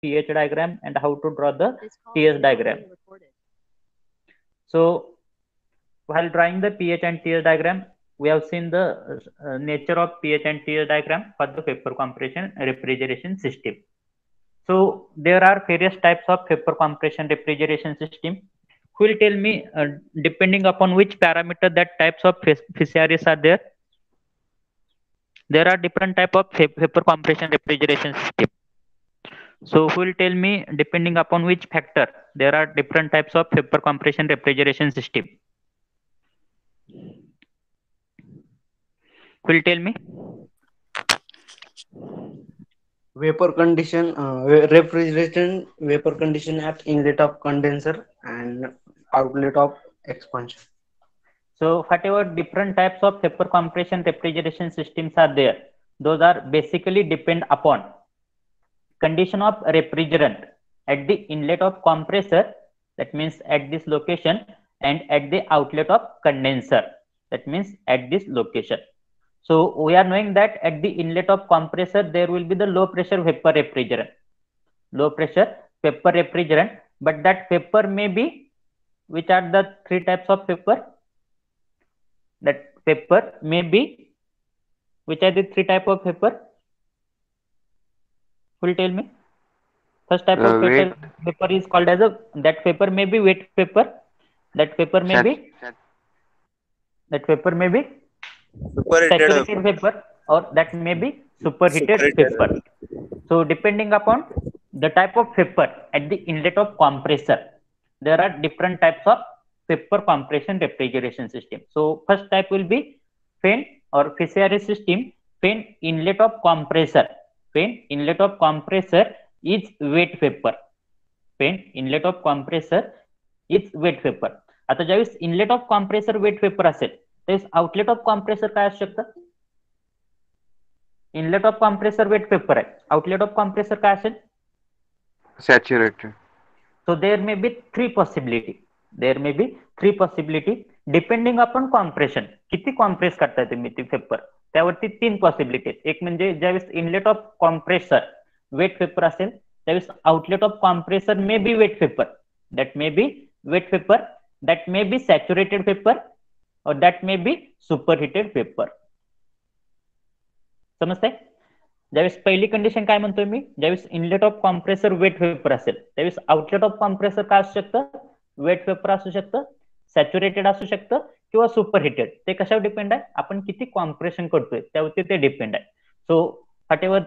pH diagram and how to draw the TS diagram. So while drawing the pH and TS diagram, we have seen the nature of pH and TS diagram for the vapor compression refrigeration system. So there are various types of vapor compression refrigeration system. Who will tell me depending upon which parameter that types of PCRS are there? There are different type of vapor compression refrigeration system. So who will tell me depending upon which factor there are different types of vapor compression refrigeration system? Who will tell me? Vapor condition, refrigeration, vapor condition at inlet of condenser and outlet of expansion. So whatever different types of vapor compression refrigeration systems are there, those are basically depend upon condition of refrigerant at the inlet of compressor, that means at this location, and at the outlet of condenser, that means at this location. So we are knowing that at the inlet of compressor there will be the low pressure vapor refrigerant, low pressure vapor refrigerant, but that vapor may be, which are the three types of vapor? That vapor may be, which are the three type of vapor? Who will tell me? First type of Wait, vapor is called as a, that vapor may be wet vapor, that vapor may sat, be, that vapor may be Superheated saturated vapor, or that may be superheated superheated vapor. So depending upon the type of vapor at the inlet of compressor, there are different types of vapor compression refrigeration system. So first type will be fan or PCRS system, fan inlet of compressor. Fan inlet of compressor is wet vapor. Fan inlet of compressor is wet vapor. आता ज्यावेळेस inlet of compressor wet vapour असेल त्यावेळेस outlet of compressor काय असू शकतं? Inlet of compressor wet vapour आहे, outlet of compressor काय असेल? saturated. So there may be three possibility. There may be three possibility depending upon compression. किती compress करताय तुम्ही ती वेपर त्यावरती तीन पॉसिबिलिटी. एक म्हणजे ज्यावेळेस inlet of compressor wet vapour असेल त्यावेळेस outlet of compressor may be wet vapour, that may be wet vapour, that may be saturated vapor, or that may be superheated vapor. समजतंय? ज्यावेळेस पहिली कंडिशन काय म्हणतोय मी, ज्यावेळेस inlet of compressor wet vapour असेल त्यावेळेस आउटलेट ऑफ कॉम्प्रेसर काय असू शकतं? वेट वेपर असू शकतं, सॅच्युरेटेड असू शकतं किंवा सुपरहिटेड. ते कशावर डिपेंड आहे? आपण किती कॉम्प्रेशन करतोय त्यावरती ते डिपेंड आहे. So whatever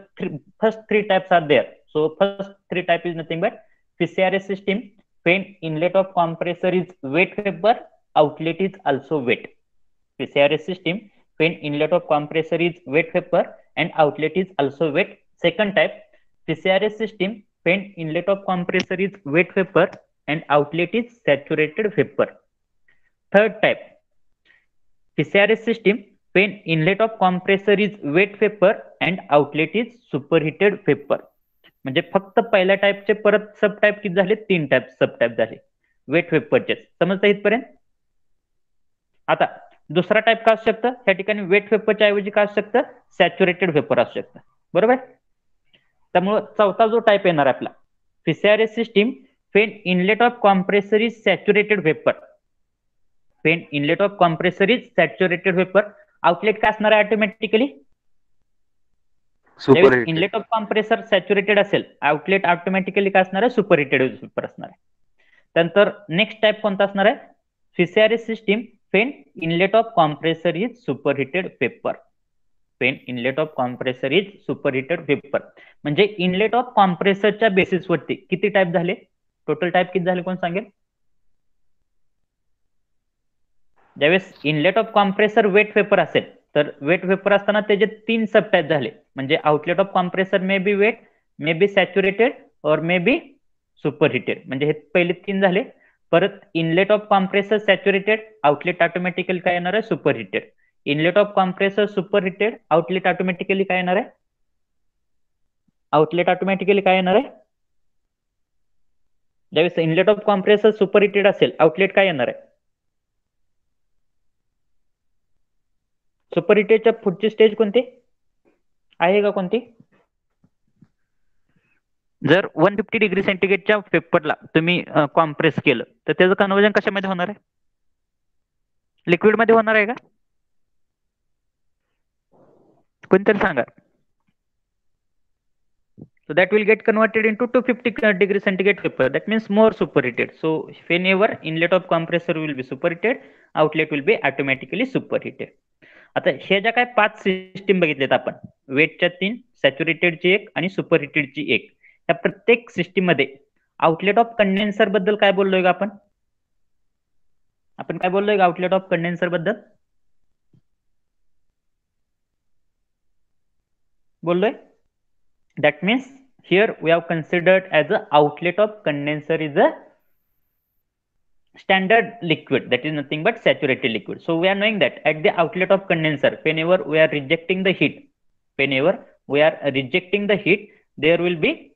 first three types are there. So first three type is nothing but PCRS system, when inlet of compressor is wet vapor, outlet is also wet. PCRS system, when inlet of compressor is wet vapor and outlet is also wet. Second type, PCRS system, when inlet of compressor is wet vapor and outlet is saturated vapor. Third type, PCRS system, when inlet of compressor is wet vapor and outlet is superheated vapor. म्हणजे फक्त पहिल्या टाईपचे परत सब type किती झाले? तीन type सब type झाले weight वेपरचे. समजतं इथपर्यंत? आता दुसरा टाईप काय असू शकतं? त्या ठिकाणी वेट वेपरच्या ऐवजी काय असू शकतं? सॅच्युरेटेड वेपर असू शकतं. बरोबर? त्यामुळं चौथा जो टाईप येणार आपला PCRS system, when inlet of compressor is saturated vapor, when inlet of compressor is saturated vapor, outlet काय असणार आहे automatically? Superheated. Inlet of compressor saturated असेल, आउटलेट ऑटोमॅटिकली काय असणार आहे? सुपरहिटेड वेपर असणार आहे. त्यानंतर नेक्स्ट टाइप कोणता असणार आहे? PCRS system, when inlet of compressor is superheated vapor. when inlet of compressor is superheated vapor म्हणजे इनलेट ऑफ कॉम्प्रेसरच्या बेसिसवरती किती टाइप झाले? टोटल टाइप किती झाले कोण सांगेल? ज्यावेळेस inlet of compressor wet vapour असेल तर वेट वेपर असताना त्याचे तीन सब टाइप झाले. म्हणजे outlet of compressor may be wet, may be saturated or may B superheated. म्हणजे हे पहिले तीन झाले. परत inlet of compressor saturated, outlet automatically काय येणार आहे? Superheated. Inlet of compressor superheated, outlet automatically काय येणार आहे? आउटलेट ऑटोमॅटिकली काय येणार आहे? ज्यावेळेस इनलेट ऑफ कॉम्प्रेसर सुपरहिटेड असेल आउटलेट काय येणार आहे? सुपरहिटेडच्या पुढची स्टेज कोणती आहे का? कोणती? जर 150 डिग्री सेंटीग्रेडच्या पेपरला तुम्ही कॉम्प्रेस केलं तर त्याचं कन्वर्जन कशामध्ये होणार आहे? लिक्विड मध्ये होणार आहे का? कोणतरी सांगा. So that will get converted into 250 degree centigrade paper. That means more superheated. So whenever inlet of compressor will be superheated, outlet will be automatically superheated. आता हे ज्या काय 5 सिस्टीम बघितलेत आपण, वेटच्या 3, सॅच्युरेटेडची 1 आणि सुपरहिटेडची 1, त्या प्रत्येक सिस्टीम मध्ये आउटलेट ऑफ कंडेन्सर बद्दल काय बोललोय का आपण? काय बोललोय का आउटलेट ऑफ कंडेन्सर बद्दल? बोललोय. That means here we have considered as a outlet of condenser is a standard liquid, that is nothing but saturated liquid. So we are knowing that at the outlet of condenser, whenever we are rejecting the heat, there will be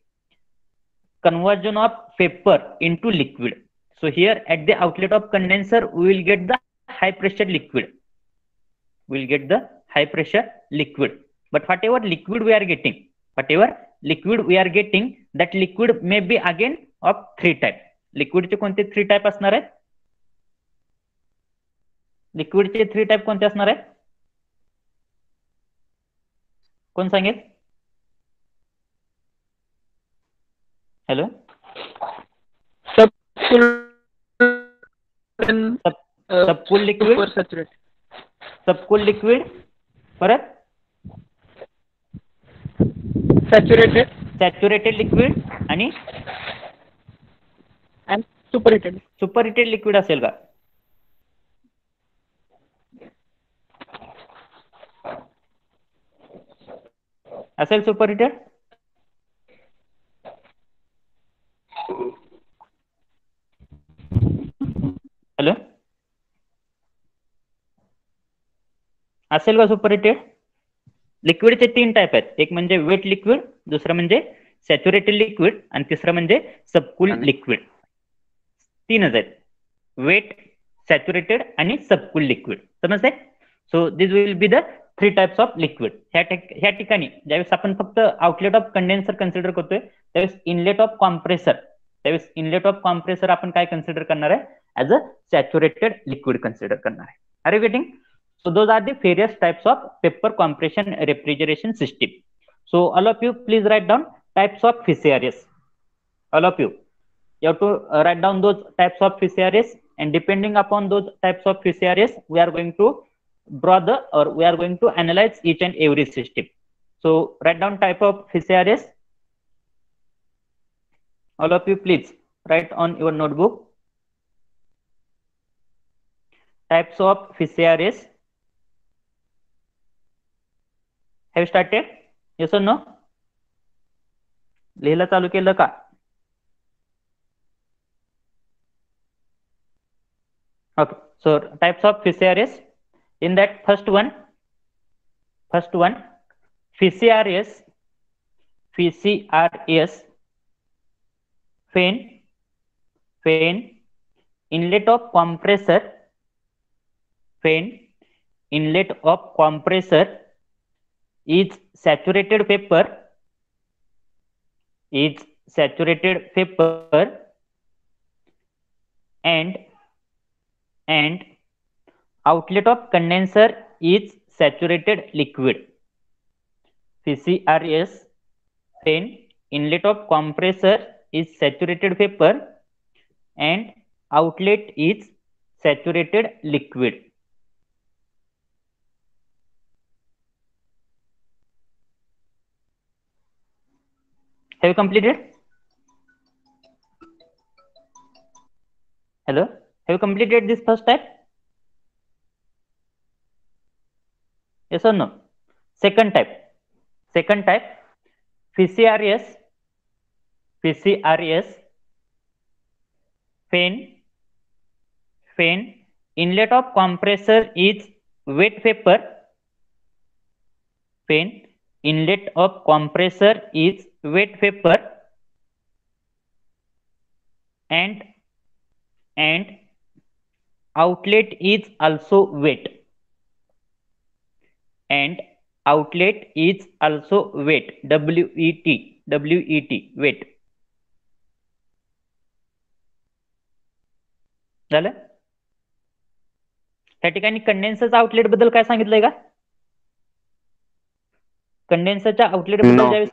conversion of vapor into liquid. So here at the outlet of condenser, we will get the high pressure liquid. But whatever liquid we are getting, that liquid may be again of 3 type. Liquid चे कोणते 3 type असणार आहेत? लिक्विडचे 3 type कोणते असणार आहेत? कोण सांगेल? Hello, सबकूल liquid, परत सॅच्युरेटेड लिक्विड आणि सुपरहिटेड लिक्विड असेल का? असेल सुपरहिटेड? हॅलो, असेल का सुपरहिटेड? लिक्विडचे 3 टाइप आहेत, एक म्हणजे वेट लिक्विड, दुसरं म्हणजे सॅच्युरेटेड लिक्विड आणि तिसरं म्हणजे सबकूल लिक्विड. 3च आहेत, वेट, सॅच्युरेटेड आणि सबकूल लिक्विड. समजते? So this will be the 3 types of liquid. ह्या ठिकाणी ज्यावेळेस आपण फक्त आउटलेट ऑफ कंडेन्सर कन्सिडर करतोय, त्यावेळेस इनलेट ऑफ कॉम्प्रेसर आपण काय कन्सिडर करणार आहे? As a saturated liquid consider करणार आहे. Are you getting? So those are the various types of vapor compression refrigeration system. So all of you please write down types of VCRS. All of you have to write down those types of VCRS, and depending upon those types of VCRS, we are going to we are going to analyze each and every system. So write down type of VCRS. All of you please write on your notebook types of VCRS. Have you started? Yes or no? लिहायला चालू केलं का? Okay. So types of VCRS. In that first one, VCRS, fan, inlet of compressor, is saturated vapor, and outlet of condenser is saturated liquid. VCRS, then inlet of compressor is saturated vapor and outlet is saturated liquid. Have you completed? Hello, have you completed this first type? Yes or no? Second type, VCRS, fan, inlet of compressor is wet vapor, and outlet is also wet, WET, wet. झालं. त्या ठिकाणी कंडेन्सरच्या outlet बद्दल काय सांगितलंय का? कंडेन्सरच्या outlet बद्दल No. ज्यावेळेस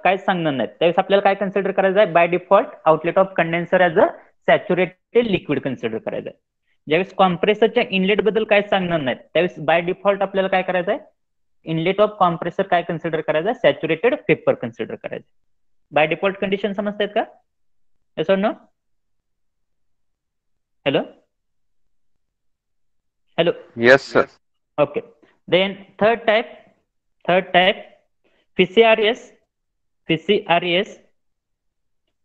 काय सांगणार नाही त्यावेळेस आपल्याला काय कन्सिडर करायचं आहे? By default outlet of condenser as a saturated liquid consider करायचं आहे. ज्यावेळेस कॉम्प्रेसरच्या इनलेट बद्दल काय सांगणार नाहीत त्यावेळेस बाय डिफॉल्ट आपल्याला काय करायचं आहे? इनलेट ऑफ कॉम्प्रेसर काय कन्सिडर करायचं आहे? सॅच्युरेटेड पेपर कन्सिडर करायचं. बाय डिफॉल्ट कंडिशन समजतायत का? Yes or no? Hello hello. Yes, sir. Okay. Then third type, PCRS,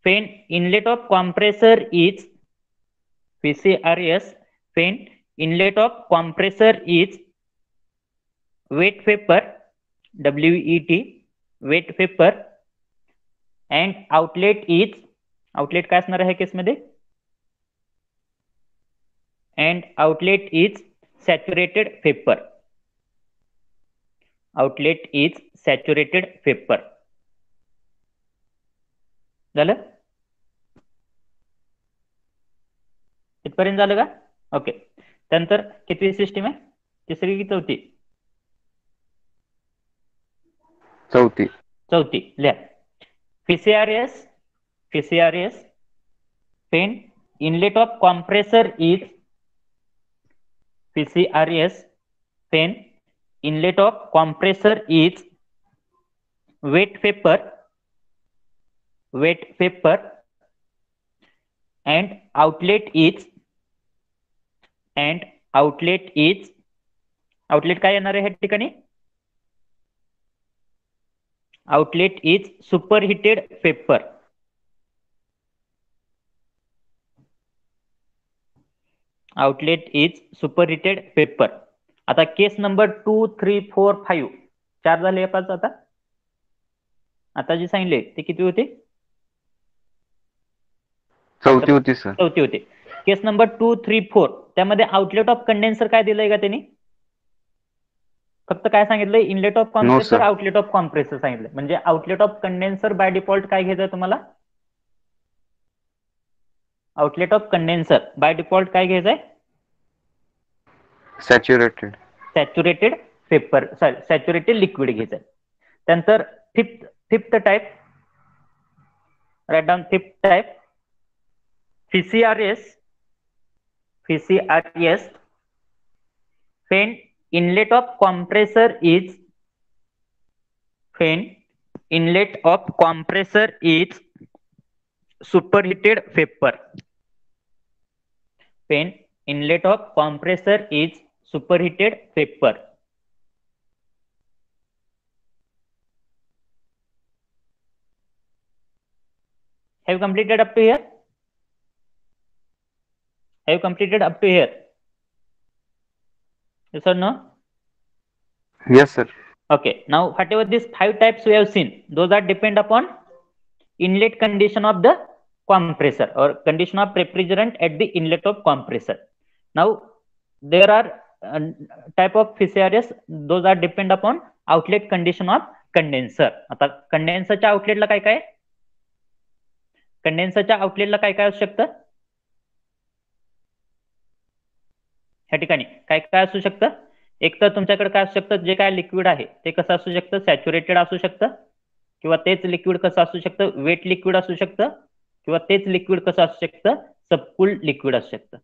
when inlet of compressor is PCRS, when inlet of compressor is wet vapor, WET, wet vapor, and outlet काय असणार आहे केसमध्ये? And outlet is saturated vapor. Outlet is saturated vapor. झालं? इथपर्यंत झालं का? Okay. त्यानंतर कितवी system आहे? तिसरी की चौथी? चौथी. लिहा. PCRS, when inlet of compressor is PCRS, when inlet of compressor is wet vapor, and outlet काय येणार आहे या ठिकाणी? Outlet is superheated vapor. Outlet is superheated vapor. आता केस नंबर 2, 3, 4, 5 4 झाले. 5 आता जे सांगितले ते किती होते? चौथी होती सर. चौथी होते. केस नंबर 2, 3, 4 त्यामध्ये आउटलेट ऑफ कंडेन्सर काय दिलंय का त्यांनी? फक्त काय सांगितलंय? Inlet of compressor, outlet of compressor सांगितलं. म्हणजे outlet of condenser by default काय घ्यायचं तुम्हाला? Outlet of condenser by default काय घ्यायचंय? सॅच्युरेटेड पेपर, सॅच्युरेटेड लिक्विड घ्यायचंय. त्यानंतर fifth type, write down fifth type, PCRS, when inlet of compressor is superheated vapor. When inlet of compressor is superheated vapor. Have you completed up to here? Yes or no? Yes, sir. Okay. Now, whatever these 5 types we have seen, those are depend upon inlet condition of the compressor or condition of refrigerant at the inlet of compressor. Now, there are type of PCRS, those are depend upon outlet condition of condenser. आता कंडेन्सरच्या आउटलेटला काय काय? कंडेन्सरच्या आउटलेटला काय काय असू शकतं? ह्या ठिकाणी काय काय असू शकतं? एक तर तुमच्याकडे काय असू शकतं? जे काय लिक्विड आहे ते कसं असू शकतं? सॅच्युरेटेड असू शकतं, किंवा तेच लिक्विड कसं असू शकतं? वेट लिक्विड असू शकतं, किंवा तेच लिक्विड कसं असू शकतं? सबकूल्ड लिक्विड असू शकतं.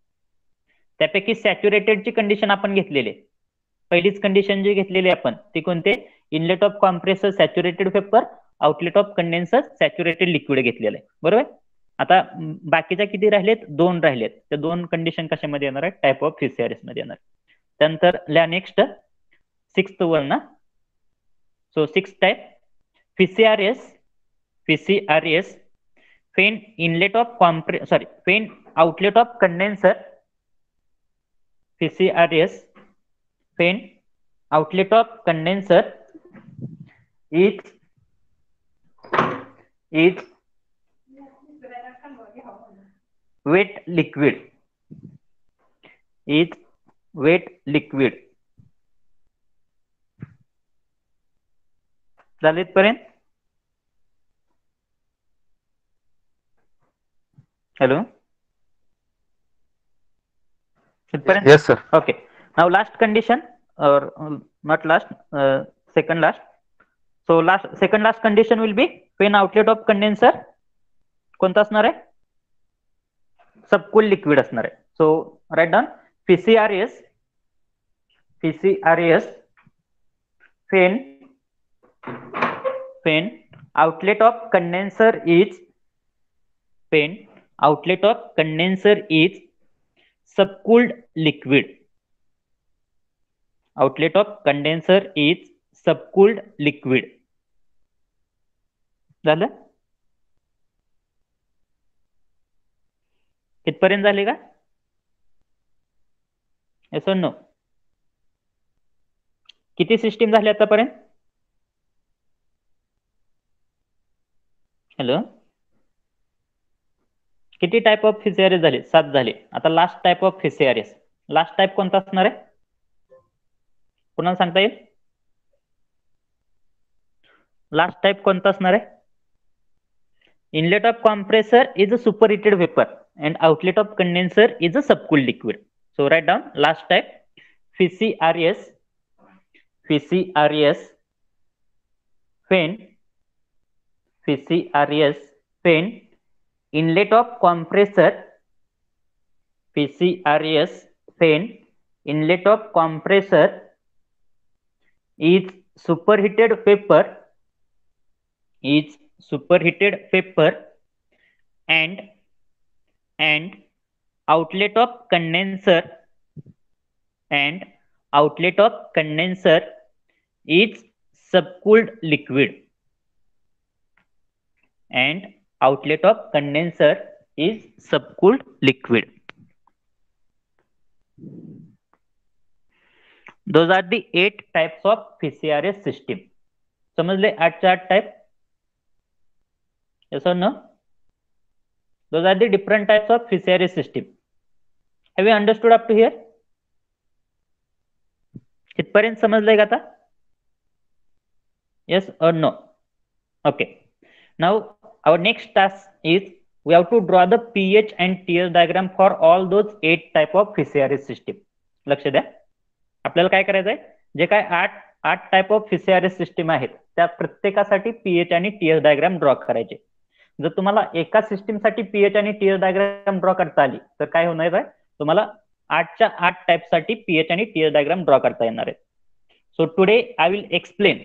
त्यापैकी सॅच्युरेटेडची कंडिशन आपण घेतलेली आहे. पहिलीच कंडिशन जी घेतलेली आपण ती कोणते? Inlet of compressor saturated paper, outlet of condenser saturated liquid घेतलेलं आहे. बरोबर. आता बाकीच्या किती राहिलेत? 2 राहिलेत. त्या 2 कंडिशन कशामध्ये येणार आहे? टाइप ऑफ PCRS मध्ये येणार. त्यानंतर लिहा नेक्स्ट 6th वन ना. So 6th type PCRS, when outlet of condenser, PCRS, when outlet of condenser is wet liquid. झाले इथपर्यंत? Hello. Yes, sir. Okay. Now last condition, or not last, second last. So second last condition will be when outlet of condenser कोणता असणार आहे? सबकूल liquid असणार आहे. So write down PCRS when outlet of condenser is subcooled liquid. Outlet of condenser is subcooled liquid. झालं? कितपर्यंत झाले का? Yes or no? किती सिस्टीम झाले आतापर्यंत? हॅलो, किती टाइप ऑफ PCRS झाले? 7 झाले. आता last type of PCRS. Last type कोणता असणार आहे? कोणाला सांगता येईल? लास्ट टाइप कोणता असणार आहे? Inlet of compressor is a superheated vapour and outlet of condenser is a subcooled liquid. So write down last type PCRS when inlet of compressor is superheated vapor and outlet of condenser is subcooled liquid. And outlet of condenser is subcooled liquid. Those are the 8 types of PCRS system. समजले 8 type? Yes or no? Those are the different types of PCRS system. Have you understood up to here? कितपर्यंत समजलंय का आता? Yes or no? Okay. Now our next task is we have to draw the pH and TS diagram for all those 8 type of PCRS system. लक्ष द्या. आपल्याला काय करायचं आहे? जे काय 8 टाइप ऑफ PCRS सिस्टीम आहेत त्या प्रत्येकासाठी पीएच आणि टीएस डायग्राम ड्रॉ करायचे. जर तुम्हाला एका सिस्टीम साठी पीएच आणि टीएस डायग्राम ड्रॉ करता आली तर काय होणार आहे? तुम्हाला 8च्या 8 टाइप साठी पीएच आणि टीएस डायग्राम ड्रॉ करता येणार आहे. So today I will explain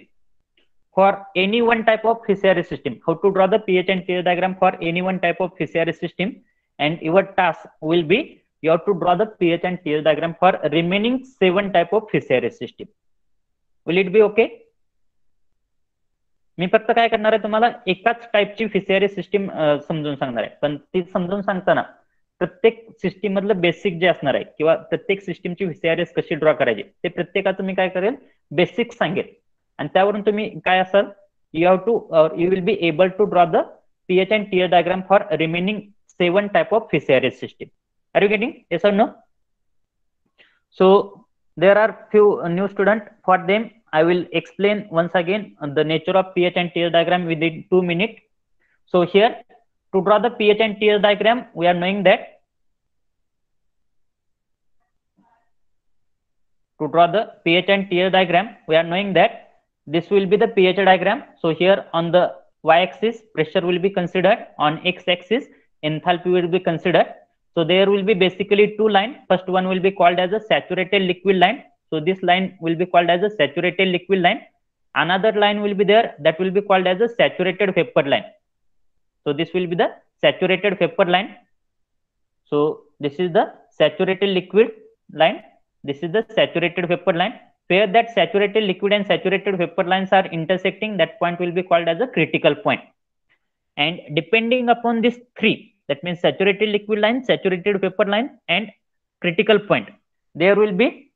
for any one type of PCRS system how to draw the pH and TS diagram for any one type of PCRS system, and your task will be you have to draw the pH and TS diagram for remaining 7 type of PCRS system. Will it be okay? मी फक्त काय करणार आहे तुम्हाला एकाच टाइपची PCRS system समजून सांगणार आहे, पण ती समजून सांगताना प्रत्येक सिस्टीम मधलं बेसिक जे असणार आहे किंवा प्रत्येक सिस्टीमची PCRS कशी ड्रॉ करायची ते प्रत्येकाचं मी काय करेल बेसिक सांगेल, आणि त्यावरून तुम्ही काय असाल you will be able to draw the pH and TS diagram for remaining 7 type of PCRS system. Are you getting? Yes or no? So there are few new student. For them I will explain once again the nature of pH and TS diagram within 2 minutes. So here to draw the pH and TS diagram we are knowing that this will be the pH diagram. So here on the y-axis pressure will be considered, on x-axis enthalpy will be considered. So there will be basically 2 lines. First one will be called as a saturated liquid line. So this line will be called as a saturated liquid line. Another line will be there that will be called as a saturated vapor line. So this will be the saturated vapor line. So this is the saturated liquid line. This is the saturated vapor line. Where that saturated liquid and saturated vapor lines are intersecting, that point will be called as a critical point. And depending upon these 3, that means saturated liquid line, saturated vapor line and critical point, there will be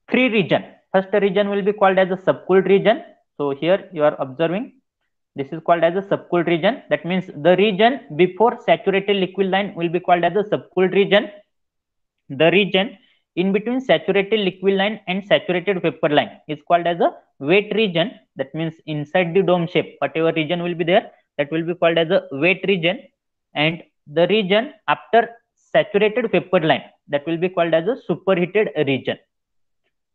3 regions. First region will be called as a subcooled region. So here you are observing this is called as a subcooled region. That means the region before saturated liquid line will be called as a subcooled region. The region in between saturated liquid line and saturated vapor line is called as a wet region. That means inside the dome shape whatever region will be there, that will be called as a wet region. And the region after saturated vapor line, that will be called as a superheated region.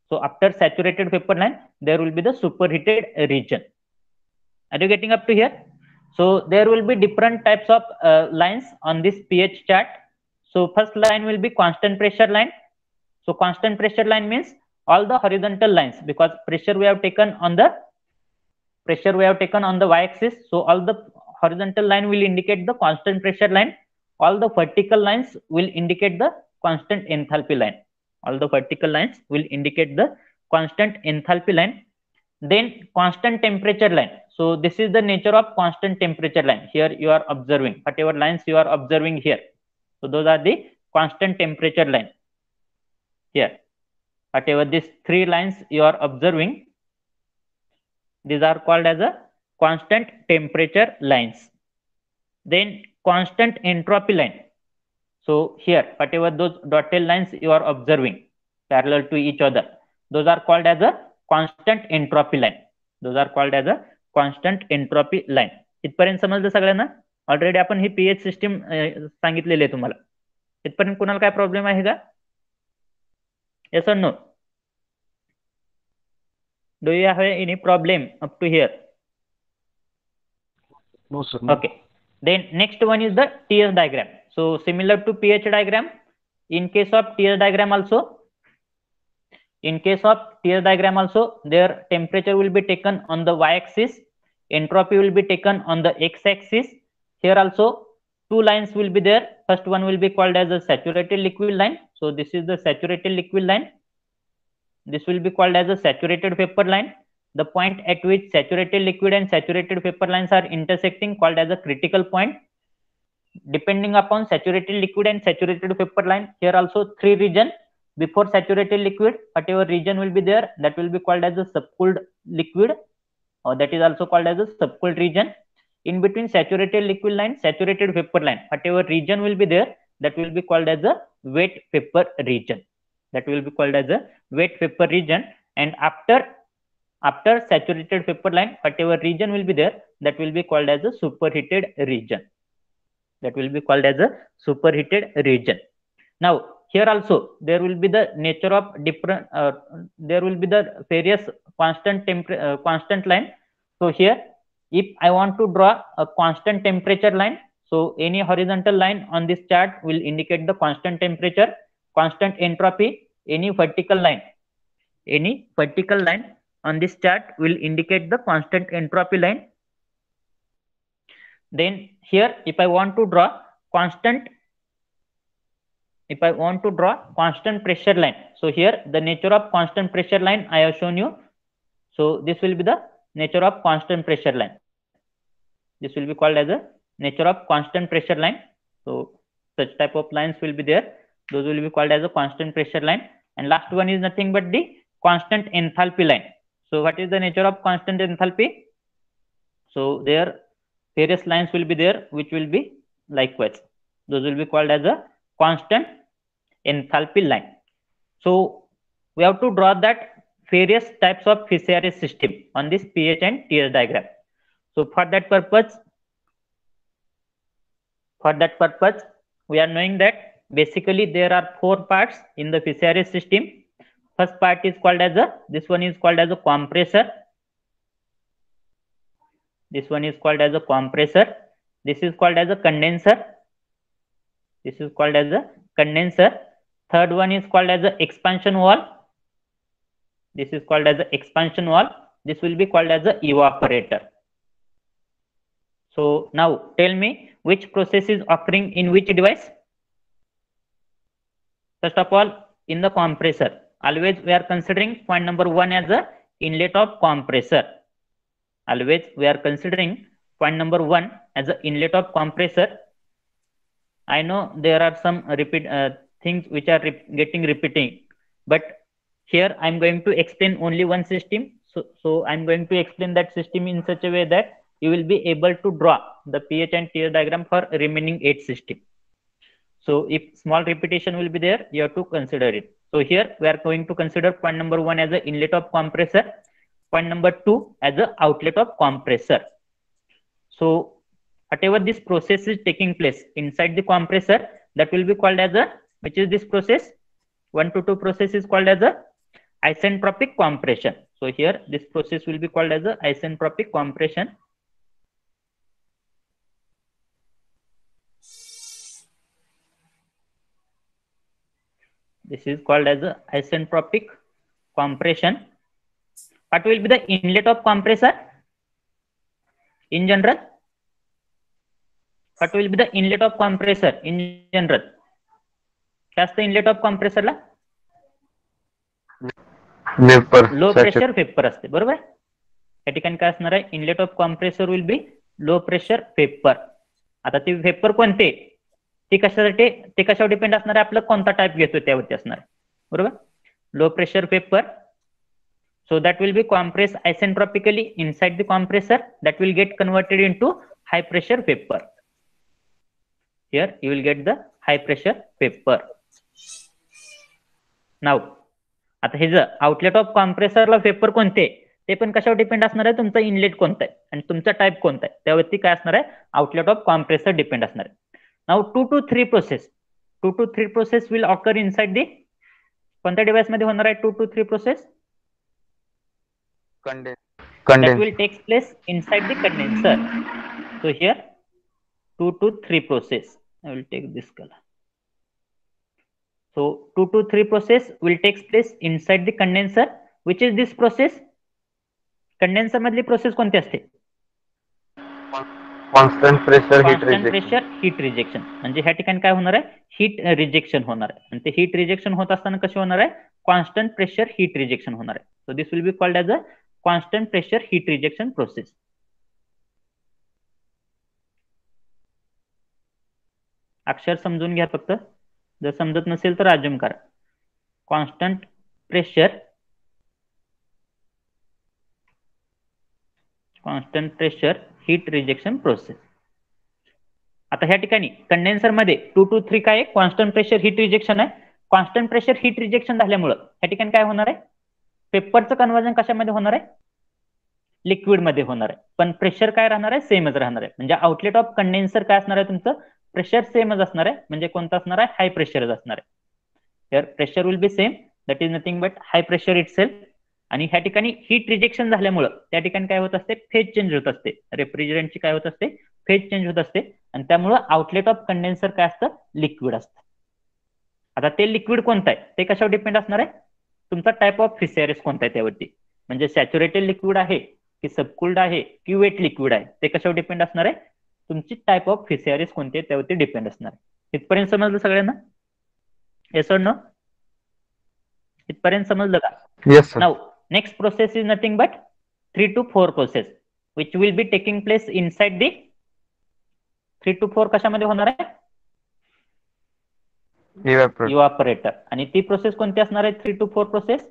So after saturated vapor line, there will be the superheated region. Are you getting up to here? So there will be different types of lines on this pH chart. So first line will be constant pressure line. So constant pressure line means all the horizontal lines, because pressure we have taken on the y-axis. So all the horizontal line will indicate the constant pressure line. All the vertical lines will indicate the constant enthalpy line. All the vertical lines will indicate the constant enthalpy line. Then constant temperature line. So this is the nature of constant temperature line. Here you are observing whatever lines you are observing here. So those are the constant temperature line. Here, whatever these three lines you are observing, these are called as a constant temperature lines. Then constant entropy line. So here, whatever those dotted lines you are observing parallel to each other, those are called as a constant entropy line. Those are called as a constant entropy line. इथपर्यंत समजलं सगळ्यांना? Already आपण ही pH system सांगितलेली आहे तुम्हाला. इथपर्यंत कोणाला काय प्रॉब्लेम आहे का? Yes or no? Do you have any problem up to here? No, sir. Okay. Then next one is the TS diagram. So similar to pH diagram, in case of TS diagram also, their temperature will be taken on the y-axis, entropy will be taken on the x-axis. Here also two lines will be there. First one will be called as a saturated liquid line. So this is the saturated liquid line. This will be called as a saturated vapor line. The point at which saturated liquid and saturated vapor lines are intersecting called as a critical point. Depending upon saturated liquid and saturated vapor line, here also three region. Before saturated liquid, whatever region will be there, that will be called as a subcooled liquid, or that is also called as a subcooled region. In between saturated liquid line, saturated vapor line, whatever region will be there, that will be called as a wet vapor region. That will be called as a wet vapor region. And after saturated vapor line, whatever region will be there, that will be called as a superheated region. That will be called as a superheated region. Now here also there will be the nature of different. There will be the various constant line. So here, if I want to draw a constant temperature line, so any horizontal line on this chart will indicate the constant temperature, constant entropy. Any vertical line on this chart will indicate the constant entropy line. Then here, if I want to draw constant pressure line, so here the nature of constant pressure line I have shown you. So this will be the nature of constant pressure line. This will be called as a nature of constant pressure line. So such type of lines will be there. Those will be called as a constant pressure line. And last one is nothing but the constant enthalpy line. So what is the nature of constant enthalpy? So there various lines will be there which will be likewise. Those will be called as a constant enthalpy line. So we have to draw that various types of Fischer system on this pH and TS diagram. So for that purpose, we are knowing that basically there are four parts in the Fischer system. First part is called as this one is called as a compressor. This one is called as a compressor. This is called as a condenser. This is called as a condenser. Third one is called as a expansion wall. This is called as a expansion wall. This will be called as a evaporator. So now tell me which process is occurring in which device? First of all, in the compressor. Always we are considering point number 1 as a inlet of compressor. Always we are considering point number 1 as an inlet of compressor. I know there are some things which are getting repeating, but here I am going to explain only one system. So I am going to explain that system in such a way that you will be able to draw the pH and TS diagram for remaining 8 system. So if small repetition will be there, you have to consider it. So here we are going to consider point number 1 as an inlet of compressor, point number 2 as an outlet of compressor. So whatever this process is taking place inside the compressor, that will be called as a which is this process. 1 to 2 process is called as a isentropic compression. So here this process will be called as a isentropic compression. This is called as a isentropic compression. What will be the inlet of compressor in general? What will be the inlet of compressor in general? काय असतं inlet of compressor ला? Vapour low pressure vapour असते, बरोबर. या ठिकाणी काय असणार आहे? Inlet of compressor will be low pressure vapour. आता ते वेपर कोणते, ते कशासाठी, ते कशावर डिपेंड असणार आहे? आपलं कोणता टाइप घेतो त्यावरती असणार आहे, बरोबर. Low pressure vapour, so that will be compressed isentropically inside the compressor, that will get converted into high pressure vapor. Here you will get the high pressure vapor. Now आता हे जर आउटलेट ऑफ कॉम्प्रेसरला वेपर कोणते, ते पण कशावर depend असणार आहे? तुमचा इनलेट कोणता आहे आणि तुमचा टाइप कोणता आहे त्यावरती काय असणार आहे? आउटलेट ऑफ कॉम्प्रेसर डिपेंड असणार आहे. Now 2 to 3 process, 2 to 3 process will occur inside the, कोणत्या डिव्हाइस मध्ये होणार आहे 2 to 3 process? That will take place inside the condenser. So here 2 to 3 process. I will take this color. So 2 to 3 process will take place inside the condenser. Which is this process? Condenser मधली process कोणती असते? Constant pressure constant pressure heat rejection. म्हणजे ह्या ठिकाणी काय होणार आहे? Heat rejection होणार आहे. आणि ते हीट रिजेक्शन होत असताना कसे होणार आहे? कॉन्स्टंट प्रेशर हीट रिजेक्शन होणार आहे. So this will be called as a constant pressure heat rejection process. अक्षर समजून घ्या फक्त, जर समजत नसेल तर अज्युम करा. Constant pressure heat rejection process. आता ह्या ठिकाणी कंडेन्सर मध्ये 2 to 3 काय आहे? कॉन्स्टंट प्रेशर हीट रिजेक्शन आहे. कॉन्स्टंट प्रेशर हीट रिजेक्शन झाल्यामुळे ह्या ठिकाणी काय होणार आहे? पेपरचं कन्वर्जन कशामध्ये होणार आहे? लिक्विड मध्ये होणार आहे. पण प्रेशर काय राहणार आहे? सेमच राहणार आहे. म्हणजे आउटलेट ऑफ कंडेन्सर काय असणार आहे? तुमचं प्रेशर सेमच असणार आहे. म्हणजे कोणतं असणार आहे? हाय प्रेशरच असणार आहे. Here pressure will be same, that is nothing but high pressure itself. आणि ह्या ठिकाणी हीट रिजेक्शन झाल्यामुळे त्या ठिकाणी काय होत असते? फेज चेंज होत असते. रेफ्रिजरंटची काय होत असते? फेज चेंज होत असते. आणि त्यामुळे आउटलेट ऑफ कंडेन्सर काय असतं? लिक्विड असतं. आता ते लिक्विड कोणतं आहे? ते कशावर डिपेंड असणार आहे? तुमचा टाइप ऑफ फिसेरिस कोणता आहे त्यावरती. म्हणजे सॅच्युरेटेड लिक्विड आहे की सबकुल्ड आहे की वेट लिक्विड आहे, ते कशावर डिपेंड असणार आहे? तुमची टाइप ऑफ फिसेरिस कोणती आहे त्यावरती डिपेंड असणार आहे. इथपर्यंत समजलं सगळ्यांना? Yes or no? इथपर्यंत समजलं का? Yes sir. Now next process is nothing but 3 to 4 process which will be taking place inside the 3 to 4 कशामध्ये होणार आहे? इव्हॅपोरेटर. आणि ती प्रोसेस कोणती असणार आहे? 3 to 4 प्रोसेस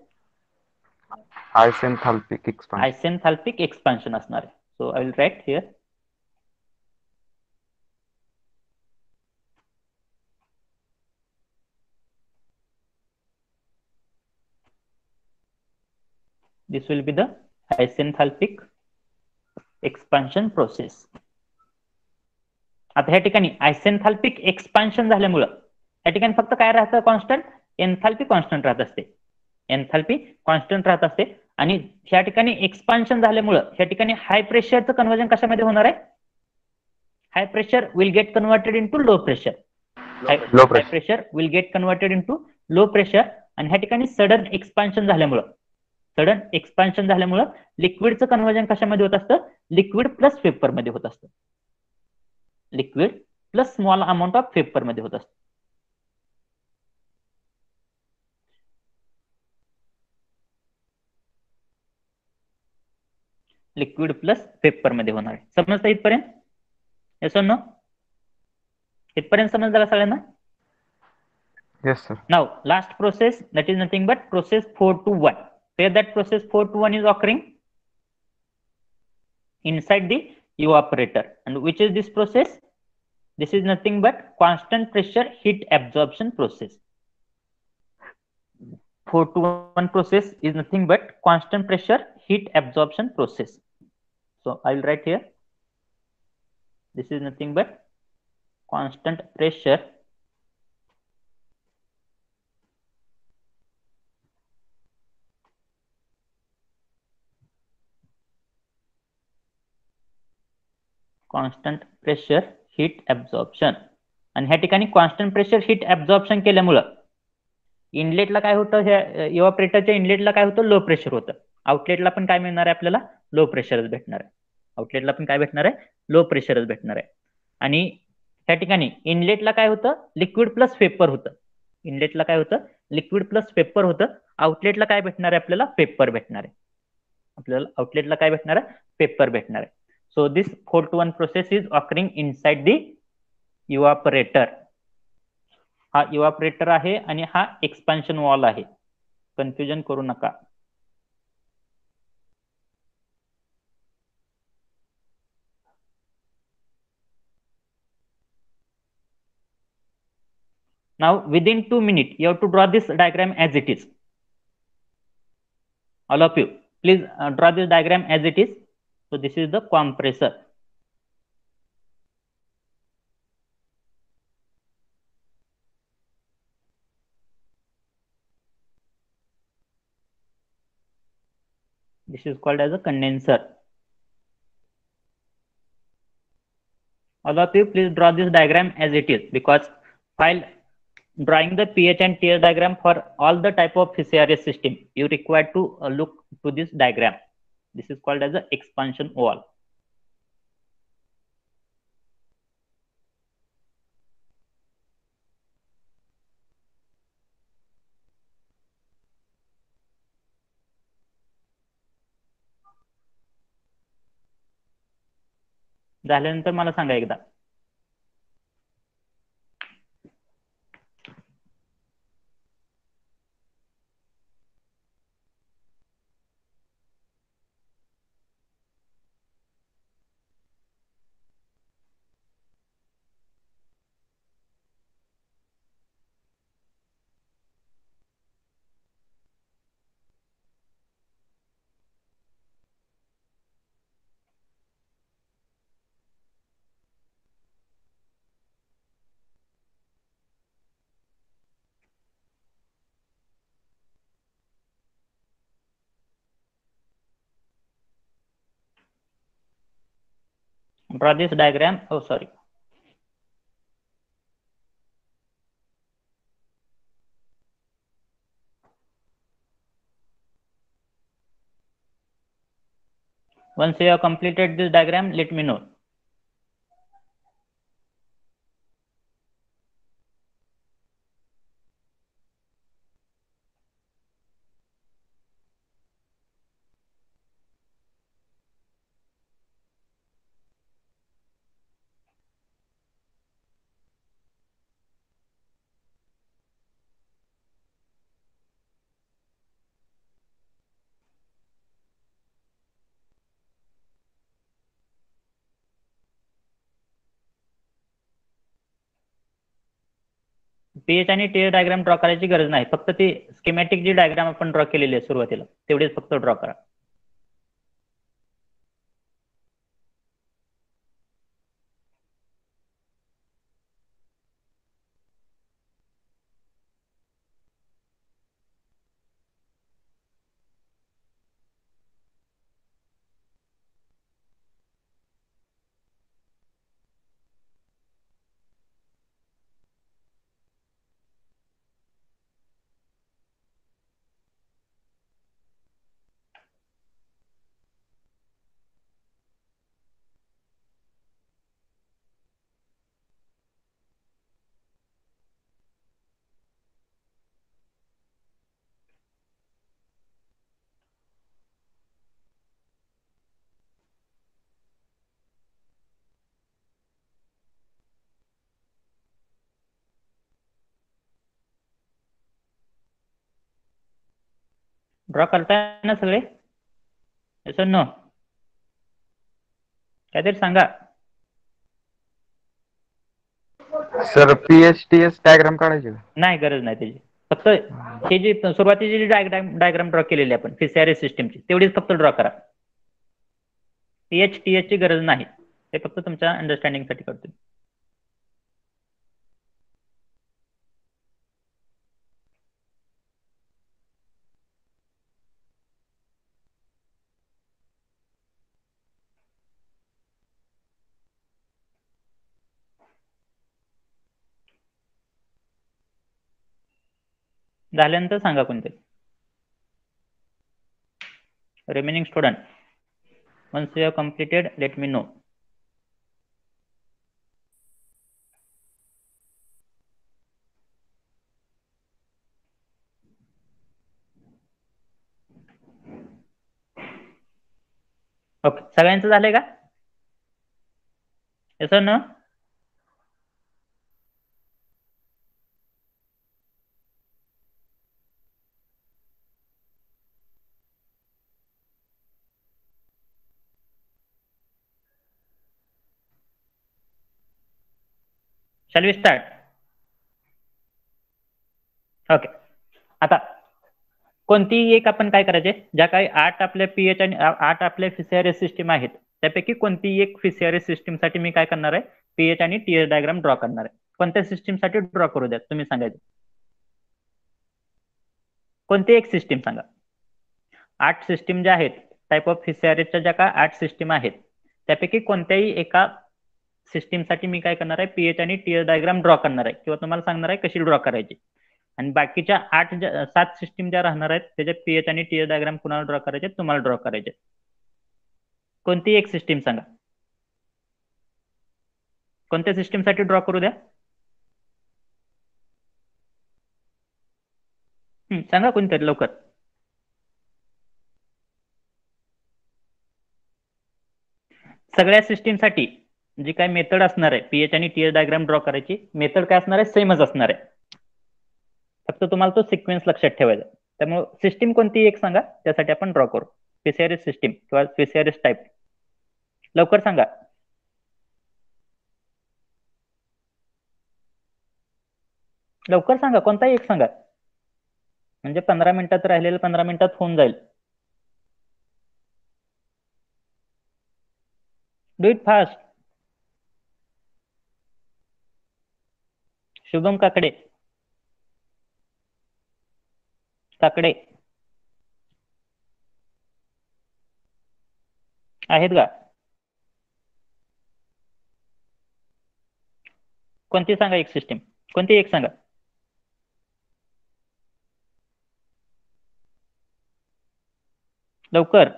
आयसेंथाल्पिक एक्सपान्शन असणार आहे. So I will write here. This will be the isenthalpic expansion process. आता ह्या ठिकाणी आयसेंथाल्पिक एक्सपान्शन झाल्यामुळं या ठिकाणी फक्त काय राहतं? कॉन्स्टंट. एन्थाल्पी कॉन्स्टंट राहत असते. एन्थाल्पी कॉन्स्टंट राहत असते. आणि ह्या ठिकाणी एक्सपान्शन झाल्यामुळं ह्या ठिकाणी हाय प्रेशरचं कन्वर्जन कशामध्ये होणार आहे? High pressure will get converted into low pressure. High pressure will get converted into low pressure. आणि ह्या ठिकाणी सडन एक्सपान्शन झाल्यामुळं लिक्विडचं कन्वर्जन कशामध्ये होत असतं? लिक्विड प्लस वेपर मध्ये होत असतं. Liquid plus small amount of vapour मध्ये होत असतं. लिक्विड प्लस वेपर मध्ये होणार आहे. समजतं इथपर्यंत? Yes or no? इथपर्यंत समजलं सगळ्यांना? Yes sir. Now last process, that is nothing but process 4 to 1. Where that process 4 to 1 is occurring inside the evaporator. And which is this process? This is nothing but constant pressure heat absorption process. 4 to 1 process is nothing but constant pressure heat absorption process. So I will write here. This is nothing but constant pressure constant pressure heat absorption. आणि ह्या ठिकाणी constant pressure heat absorption केल्यामुळं इनलेटला काय होतं, ह्या इव्हॅपोरेटरच्या इनलेटला काय होतं, low pressure होतं. आउटलेटला पण काय मिळणार आहे आपल्याला, लो प्रेशरच भेटणार आहे. आउटलेटला पण काय भेटणार आहे, लो प्रेशरच भेटणार आहे. आणि त्या ठिकाणी इनलेटला काय होतं, लिक्विड प्लस वेपर होतं. इनलेटला काय होतं, लिक्विड प्लस वेपर होतं. आउटलेटला काय भेटणार आहे आपल्याला, पेपर भेटणार आहे. आपल्याला आउटलेटला काय भेटणार आहे, पेपर भेटणार आहे. So this 4 to 1 process is occurring inside the evaporator. हा इव्हॅपोरेटर आहे आणि हा एक्सपान्शन वॉल आहे. कन्फ्युजन करू नका. Now within 2 minutes you have to draw this diagram as it is. All of you please draw this diagram as it is. So this is the compressor. This is called as a condenser. All of you please draw this diagram as it is, because while drawing the pH and TS diagram for all the type of CRS system, you require to look to this diagram. This is called as a expansion wall. झाल्यानंतर मला सांगा एकदा. Draw this diagram. Oh, sorry. Once you have completed this diagram, let me know. PH आणि TH diagram draw करायची गरज नाही, फक्त ती स्कीमॅटिक जी डायग्राम आपण ड्रॉ केलेली आहे सुरुवातीला तेवढीच फक्त ड्रॉ करा. ड्रॉ करताय ना सगळे? Yes no? काहीतरी सांगा. सर PHTS डायग्राम काढायची का? नाही, गरज नाही त्याची. फक्त हे जी सुरुवातीची जी डायग्राम ड्रॉ केलेली आपण सीआरएस सिस्टमची तेवढीच फक्त ड्रॉ करा. पीएच टीएच ची गरज नाही, ते फक्त तुमच्या अंडरस्टँडिंग साठी करतो. झाल्यानंतर सांगा कोणते. Remaining student, once you have completed let me know. Okay, सगळ्यांचं झालंय का? येस ना? Shall we start? ओके, आता कोणतीही एक आपण काय करायचे, ज्या काही 8 आपल्या पीएच आणि 8 आपल्या FCRS सिस्टीम आहेत त्यापैकी कोणतीही एक FCRS सिस्टीम साठी मी काय करणार आहे, पीएच आणि टीएस डायग्राम ड्रॉ करणार आहे. कोणत्या सिस्टीम साठी ड्रॉ करू द्या तुम्ही सांगायचं. कोणती एक सिस्टीम सांगा. 8 सिस्टीम ज्या आहेत टाइप ऑफ FCRS ज्या काय 8 सिस्टीम आहेत त्यापैकी कोणत्याही एका सिस्टीम साठी मी काय करणार आहे, पीएच आणि टीएस डायग्राम ड्रॉ करणार आहे किंवा तुम्हाला सांगणार आहे कशी ड्रॉ करायची. आणि बाकीच्या 7 सिस्टीम ज्या राहणार आहेत त्याचे पीएच आणि टीएस डायग्राम कुणाला ड्रॉ करायचे, तुम्हाला ड्रॉ करायचे. कोणती एक सिस्टीम सांगा. कोणत्या सिस्टीम साठी ड्रॉ करू द्या. सांगा कोणतरी लवकर. सगळ्या सिस्टीम साठी जी काय मेथड असणार आहे पीएच आणि टीएस डायग्राम ड्रॉ करायची, मेथड काय असणार आहे, सेमच असणार आहे. फक्त तुम्हाला तो सिक्वेन्स लक्षात ठेवायचा. त्यामुळे सिस्टीम कोणती एक सांगा, त्यासाठी आपण ड्रॉ करू. FCRS सिस्टीम किंवा FCRS टाइप. लवकर सांगा. लवकर सांगा, कोणताही एक सांगा, म्हणजे 15 मिनिटात राहिलेलं 15 मिनिटात होऊन जाईल. Do it fast. Shubham Kakade. Kakade आहेत का? कोणती सांगा एक सिस्टीम, कोणती एक सांगा. लवकर.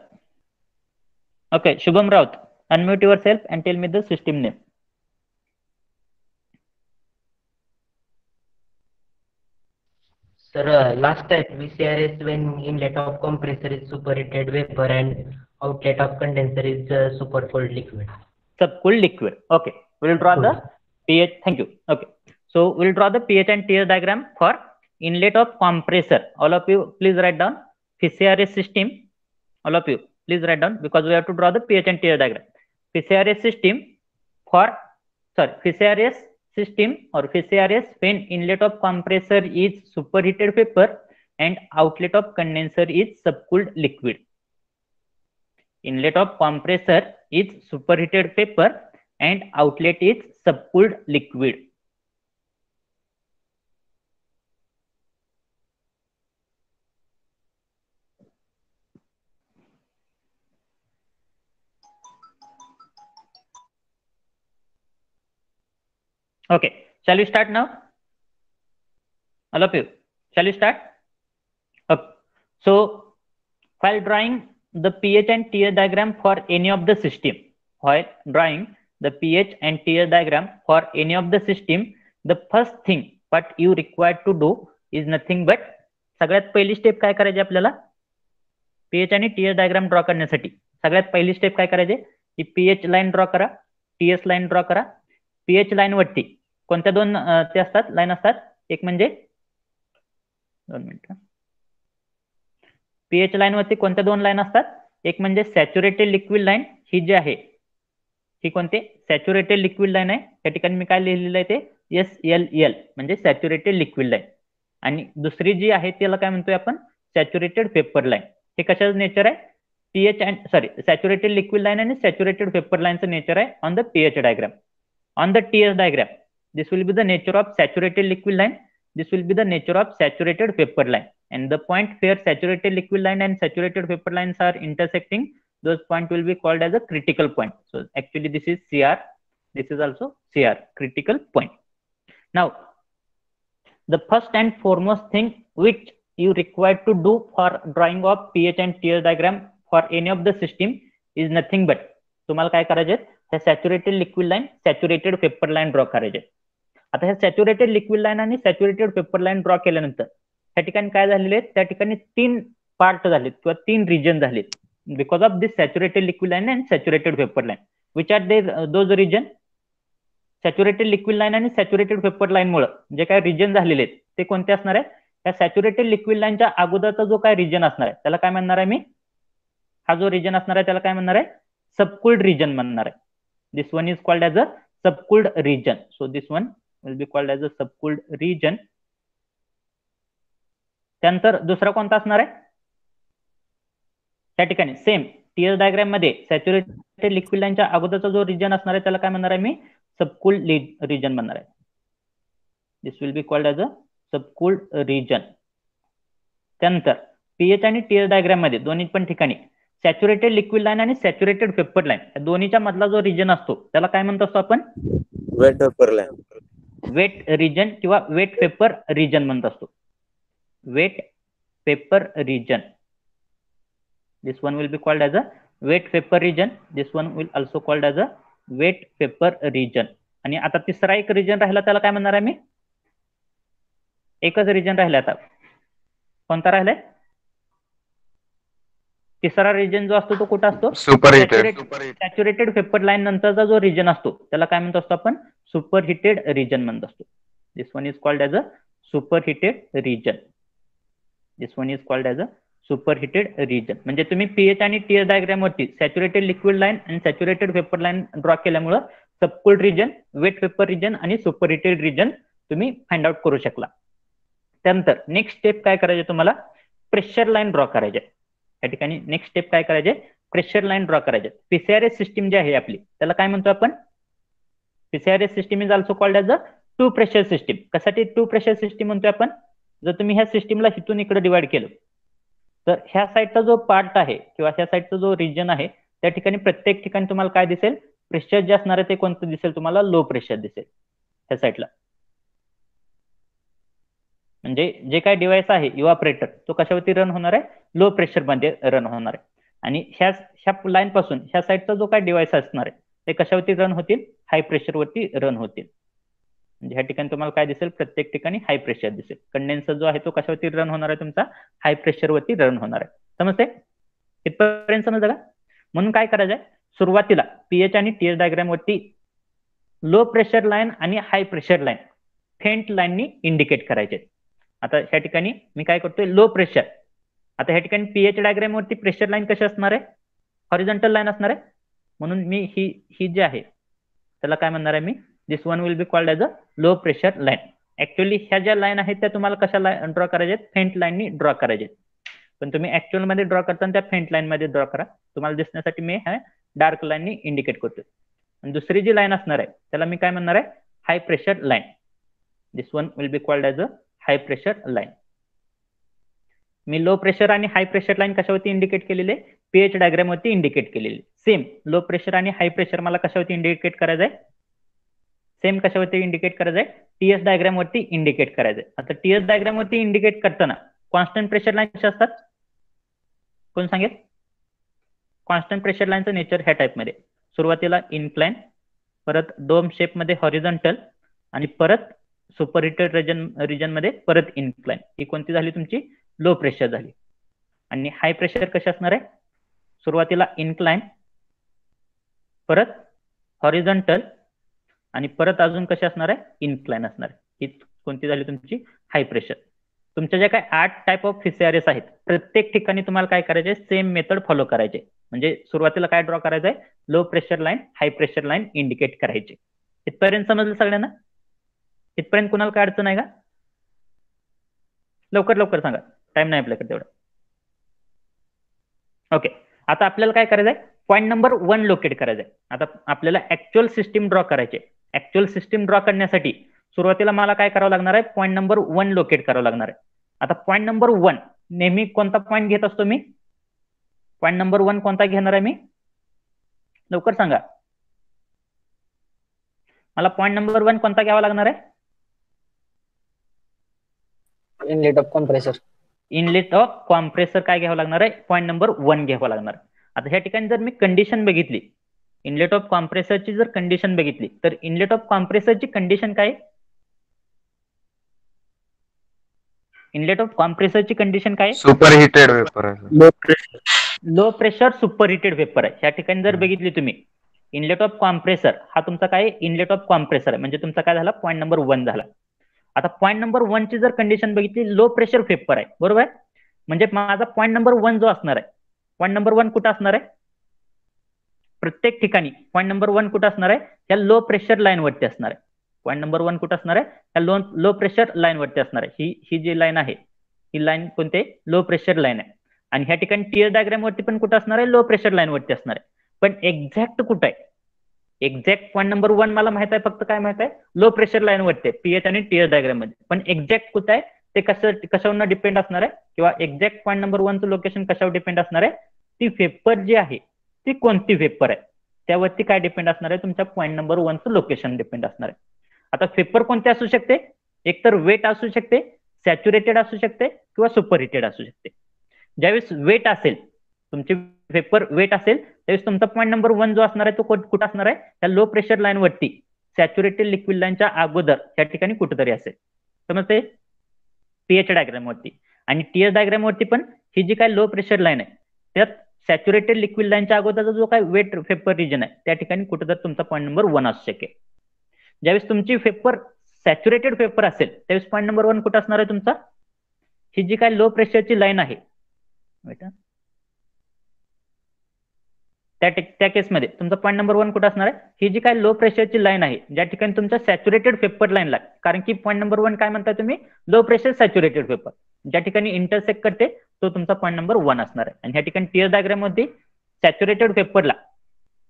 Okay, Shubham Raut, unmute your self and tell me the system name. Sir, last type VCRS when inlet of compressor is superheated vapor and outlet of condenser is supercooled liquid. Subcooled liquid. Okay, we'll draw the pH. Thank you. Okay, so we'll draw the pH and TS diagram for inlet of compressor. All of you, please write down VCRS system. All of you, please write down because we have to draw the pH and TS diagram. VCRS system for VCRS system or VCRS when inlet of compressor is superheated vapor and outlet of condenser is subcooled liquid. Inlet of compressor is superheated vapor and outlet is subcooled liquid. Okay, shall we start now? All of you, shall we start? Okay. So, while drawing the pH and TS diagram for any of the system, while drawing the pH and TS diagram for any of the system, the first thing what you required to do is nothing but सगळ्यात पहिली step काय करायची आपल्याला pH आणि TS diagram draw करण्यासाठी. सगळ्यात पहिली step काय करायची, की पीएच लाईन ड्रॉ करा, टीएस लाईन ड्रॉ करा. पीएच लाईन वरती कोणत्या दोन ते असतात लाईन असतात, एक म्हणजे 2 मिनिटं, पीएच लाईन वरती कोणत्या दोन लाईन असतात, एक म्हणजे सॅच्युरेटेड लिक्विड लाईन, ही जी आहे ही कोणते सॅच्युरेटेड लिक्विड लाईन आहे. या ठिकाणी मी काय लिहिलेलं आहे ते SLL म्हणजे सॅच्युरेटेड लिक्विड लाईन. आणि दुसरी जी आहे त्याला काय म्हणतोय आपण सॅच्युरेटेड वेपर लाईन. हे कशाचं नेचर आहे, PH and saturated liquid line आणि सॅच्युरेटेड वेपर लाईनचं नेचर आहे on the PH diagram. On the TS diagram this will be the nature of saturated liquid line, this will be the nature of saturated vapor line, and the point where saturated liquid line and saturated vapor lines are intersecting, those point will be called as a critical point. So actually this is CR, this is also CR, critical point. Now the first and foremost thing which you require to do for drawing of pH and TS diagram for any of the system is nothing but तुम्हाला काय करायचे ह्या saturated liquid line saturated vapour line draw करायचे. आता ह्या saturated liquid line आणि saturated vapour line draw केल्यानंतर त्या ठिकाणी काय झालेले आहेत, त्या ठिकाणी 3 पार्ट झालेत किंवा 3 रिजन झालेत because of this saturated liquid line and saturated vapour line. Which are those region? Saturated liquid line आणि सॅच्युरेटेड पेपर लाईन मुळे जे काय रिजन झालेले आहेत ते कोणते असणार आहे? या सॅच्युरेटेड लिक्विड लाईनच्या अगोदरचा जो काय रिजन असणार आहे त्याला काय म्हणणार आहे मी? हा जो रिजन असणार आहे त्याला काय म्हणणार आहे? सबकूल्ड रिजन म्हणणार आहे. This one is called as a subcooled region. So this one will be called as a subcooled region. त्यानंतर दुसरा कोणता असणार आहे? त्या ठिकाणी सेम टीएस डायग्राम मध्ये सॅच्युरेटेड लिक्विड लाईनच्या अगोदरचा जो रिजन असणार आहे त्याला काय म्हणणार आहे मी? सबकूल्ड रिजन म्हणणार आहे. This will be called as a subcooled region. त्यानंतर पीएच आणि टीएस डायग्राम मध्ये दोन्ही पण ठिकाणी सॅच्युरेटेड लिक्विड लाईन आणि सॅच्युरेटेड पेपर लाईन या दोन्हीच्या मधला जो रिजन असतो त्याला काय म्हणतो असतो आपण? Wet vapour line. Wet region किंवा वेट पेपर रिजन म्हणत असतो. Wet vapour region. This one will be called as a wet vapour region. This one will also called as a wet vapour region. आणि आता तिसरा एक region राहिला त्याला काय म्हणणार आहे मी? एकच रिजन राहिला आता. कोणता राहिलाय? तिसरा रिजन जो असतो तो कुठं असतो? सॅच्युरेटेड पेपर लाईन नंतरचा जो रिजन असतो त्याला काय म्हणतो असतो आपण? सुपरहिटेड रिजन म्हणत असतो. This one is called as a superheated region. This one is called as a superheated region. म्हणजे तुम्ही पीएच आणि टीएस डायग्राम वरती सॅच्युरेटेड लिक्विड लाईन आणि सॅच्युरेटेड पेपर लाईन ड्रॉ केल्यामुळे subcooled region, wet vapour region आणि superheated region तुम्ही find out करू शकला. त्यानंतर नेक्स्ट स्टेप काय करायचे तुम्हाला? प्रेशर लाईन ड्रॉ करायचे. या ठिकाणी नेक्स्ट स्टेप काय करायचे? प्रेशर लाईन ड्रॉ करायचे. पीसीआरएस सिस्टीम जी आहे आपली त्याला काय म्हणतो आपण? PCRS system is also called as a two pressure system. कशासाठी टू प्रेशर सिस्टीम म्हणतोय आपण? जर तुम्ही ह्या सिस्टीमला इथून इकडे डिवाइड केलं तर ह्या साईडचा जो पार्ट आहे किंवा ह्या साईडचा जो रिजन आहे त्या ठिकाणी प्रत्येक ठिकाणी तुम्हाला काय दिसेल? प्रेशर जे असणार आहे ते कोणतं दिसेल तुम्हाला? लो प्रेशर दिसेल ह्या साईडला. म्हणजे जे काय डिव्हाइस आहे इव्हापरेटर तो कशावरती रन होणार आहे? लो प्रेशर मध्ये रन होणार आहे. आणि ह्या लाईन पासून ह्या साईडचा जो काय डिव्हाइस असणार आहे ते कशावरती रन होतील? हाय प्रेशर वरती रन होतील. म्हणजे ह्या ठिकाणी तुम्हाला काय दिसेल? प्रत्येक ठिकाणी हाय प्रेशर दिसेल. कंडेन्सर जो आहे तो कशावरती रन होणार आहे? तुमचा हाय प्रेशर वरती रन होणार आहे. समजते? इथपर्यंत समजलं का? म्हणून काय करायचंय? सुरुवातीला पीएच आणि टीएस डायग्राम वरती लो प्रेशर लाईन आणि हाय प्रेशर लाईन फेंट लाईननी इंडिकेट करायचे. आता ह्या ठिकाणी मी काय करतोय? Low pressure. आता ह्या ठिकाणी पीएच डायग्राम वरती प्रेशर लाईन कशी असणार आहे? हॉरिझॉन्टल लाईन असणार आहे. म्हणून मी ही जी आहे त्याला काय म्हणणार आहे मी? This one will be called as a low pressure line. Actually ह्या ज्या लाईन आहेत त्या तुम्हाला कशा ड्रॉ करायचे? फेंट लाईननी ड्रॉ करायचे. पण तुम्ही ऍक्च्युअल मध्ये ड्रॉ करताना त्या फेंट लाईन मध्ये ड्रॉ करा. तुम्हाला दिसण्यासाठी मी ह्या डार्क लाईननी इंडिकेट करतोय. आणि दुसरी जी लाईन असणार आहे त्याला मी काय म्हणणार आहे? हाय pressure line. This one will be called as a high pressure line. Me low pressure आणि हाय प्रेशर लाईन कशावरती इंडिकेट केलेले? पीएच डायग्राम वरती इंडिकेट केलेले. सेम लो प्रेशर आणि हाय प्रेशर मला कशावरती इंडिकेट करायचंय? सेम कशावरती इंडिकेट करायचंय? टीएस डायग्राम वरती indicate करायचंय. आता टीएस डायग्राम वरती इंडिकेट करताना कॉन्स्टंट प्रेशर लाईन कशा असतात? कोण सांगेल? कॉन्स्टंट प्रेशर लाईनचं नेचर ह्या टाइप मध्ये सुरुवातीला इनक्लाइन, परत डोम शेप मध्ये हॉरिझॉन्टल आणि परत सुपरहिटेड रिजन मध्ये परत इनक्लाइन. ही कोणती झाली? तुमची लो प्रेशर झाली. आणि हाय प्रेशर कशी असणार आहे? सुरुवातीला इनक्लाइन, परत हॉरिझॉन्टल आणि परत अजून कशी असणार आहे? इनक्लाइन असणार आहे. ही कोणती झाली? तुमची हाय प्रेशर. तुमच्या ज्या काय 8 टाइप ऑफ पीसीआरएस आहेत प्रत्येक ठिकाणी तुम्हाला काय करायचे? सेम मेथड फॉलो करायचे. म्हणजे सुरुवातीला काय ड्रॉ करायचंय? लो प्रेशर लाईन, हाय प्रेशर लाईन इंडिकेट करायचे. इथपर्यंत समजलं सगळ्यांना? इथपर्यंत कुणाला काय अडचण आहे का? लवकर लवकर सांगा, टाइम नाही आपल्याकडे तेवढा. ओके, आता आपल्याला काय करायचंय? पॉईंट नंबर 1 लोकेट करायचंय. आता आपल्याला ऍक्च्युअल सिस्टीम ड्रॉ करायचे. ऍक्च्युअल सिस्टीम ड्रॉ करण्यासाठी सुरुवातीला मला काय करावं लागणार आहे? पॉईंट नंबर 1 लोकेट करावं लागणार आहे. आता पॉईंट नंबर 1 नेहमी कोणता पॉईंट घेत असतो मी? पॉईंट नंबर 1 कोणता घेणार आहे मी? लवकर सांगा मला. पॉईंट नंबर 1 कोणता घ्यावा लागणार आहे? Inlet of compressor. Inlet of compressor काय घ्यावं लागणार आहे, पॉईंट नंबर 1 घ्यावं लागणार. आता ह्या ठिकाणी जर मी कंडिशन बघितली, इनलेट ऑफ कॉम्प्रेसरची जर कंडिशन बघितली, तर इनलेट ऑफ कॉम्प्रेसरची कंडिशन काय, इनलेट ऑफ कॉम्प्रेसरची कंडिशन काय, सुपर हिटेड वेपर आहे sir. Low pressure. Low pressure superheated vapour आहे. ह्या ठिकाणी जर बघितली तुम्ही, इनलेट ऑफ कॉम्प्रेसर हा तुमचा काय, इनलेट ऑफ कॉम्प्रेसर आहे, म्हणजे तुमचा काय झाला, पॉईंट नंबर 1 झाला. आता पॉईंट नंबर 1 ची जर कंडिशन बघितली, लो प्रेशर वेपर आहे, बरोबर, म्हणजे माझा पॉईंट नंबर 1 जो असणार आहे, पॉईंट नंबर 1 कुठं असणार आहे, प्रत्येक ठिकाणी पॉईंट नंबर 1 कुठं असणार आहे, या लो प्रेशर लाईन वरती असणार आहे. पॉईंट नंबर 1 कुठं असणार आहे, या लो प्रेशर लाईन वरती असणार आहे. ही जी लाईन आहे, ही लाईन कोणते, लो प्रेशर लाईन आहे. आणि ह्या ठिकाणी टीयर डायग्राम वरती पण कुठं असणार आहे, लो प्रेशर लाईन वरती असणार आहे. पण एक्झॅक्ट कुठं आहे, एक्झॅक्ट पॉईंट नंबर 1 मला माहित आहे, फक्त काय माहित आहे, लो प्रेशर लाईन वरती आहे, पीएच आणि टीयर डायग्राम मध्ये. पण एक्झॅक्ट कुठं आहे ते कशावर डिपेंड असणार आहे, किंवा एक्झॅक्ट पॉईंट नंबर 1 चं लोकेशन कशावर डिपेंड असणार आहे, ती वेपर जी आहे ती कोणती वेपर आहे त्यावरती काय डिपेंड असणार आहे, तुमच्या पॉईंट नंबर 1 चं लोकेशन डिपेंड असणार आहे. आता वेपर कोणते असू शकते, एकतर वेट असू शकते, सॅच्युरेटेड असू शकते, किंवा सुपर हिटेड असू शकते. ज्यावेळेस वेट असेल, तुमची वेपर वेट असेल, त्यावेळेस तुमचा पॉईंट नंबर 1 जो असणार आहे तो कुठं असणार आहे, त्या लो प्रेशर लाईन वरती, सॅच्युरेटेड लिक्विड लाईनच्या अगोदर त्या ठिकाणी कुठेतरी असेल, समजते, पीएच डायग्राम वरती. आणि टीएस डायग्राम वरती पण ही जी काय लो प्रेशर लाईन आहे, त्यात सॅच्युरेटेड लिक्विड लाईनच्या अगोदरचा जो काय वेट वेपर रिजन आहे, त्या ठिकाणी कुठेतरी तुमचा पॉईंट नंबर 1 असू शकेल. ज्यावेळेस तुमची वेपर सॅच्युरेटेड वेपर असेल, त्यावेळेस पॉईंट नंबर 1 कुठं असणार आहे तुमचा, ही जी काय लो प्रेशरची लाईन आहे, त्या केसमध्ये तुमचा पॉईंट नंबर 1 कुठं असणार आहे, ही जी काय लो प्रेशरची लाईन आहे, ज्या ठिकाणी तुमच्या सॅच्युरेटेड वेपर लाईनला, कारण की पॉईंट नंबर 1 काय म्हणताय तुम्ही, लो प्रेशर सॅच्युरेटेड वेपर, ज्या ठिकाणी इंटरसेक्ट करते तो तुमचा पॉईंट नंबर 1 असणार आहे. आणि ह्या ठिकाणी टीयर डायग्राम मध्ये सॅच्युरेटेड वेपरला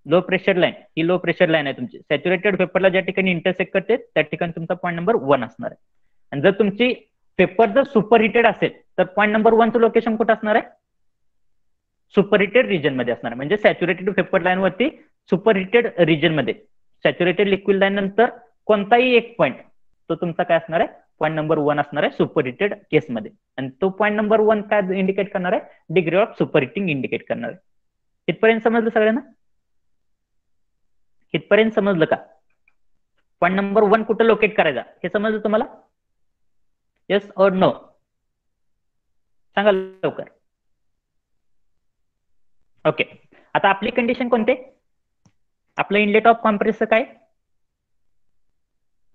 लो प्रेशर लाईन, ही लो प्रेशर लाईन आहे तुमची, सॅच्युरेटेड वेपरला ज्या ठिकाणी इंटरसेक्ट करते त्या ठिकाणी तुमचा पॉईंट नंबर 1 असणार आहे. आणि जर तुमची वेपर जर सुपर हिटेड असेल, तर पॉईंट नंबर 1 चं लोकेशन कुठं असणार आहे, सुपर हिटेड रिजन मध्ये असणार, म्हणजे सॅच्युरेटेड वेपर लाईन वरती सुपर हिटेड रिजन मध्ये, सॅच्युरेटेड लिक्विड लाईन नंतर कोणताही एक पॉईंट तो तुमचा काय असणार आहे, पॉईंट नंबर 1 असणार आहे सुपर हिटेड केसमध्ये. आणि तो पॉईंट नंबर 1 काय इंडिकेट करणार आहे, degree of superheating indicate करणार आहे. इथपर्यंत समजलं सगळ्यांना, इथपर्यंत समजलं का, पॉईंट नंबर 1 कुठं लोकेट करायचा हे समजलं तुम्हाला, येस और नो, सांगा लवकर. ओके, आता आपली कंडिशन कोणते, आपलं इनलेट ऑफ कॉम्प्रेसर काय,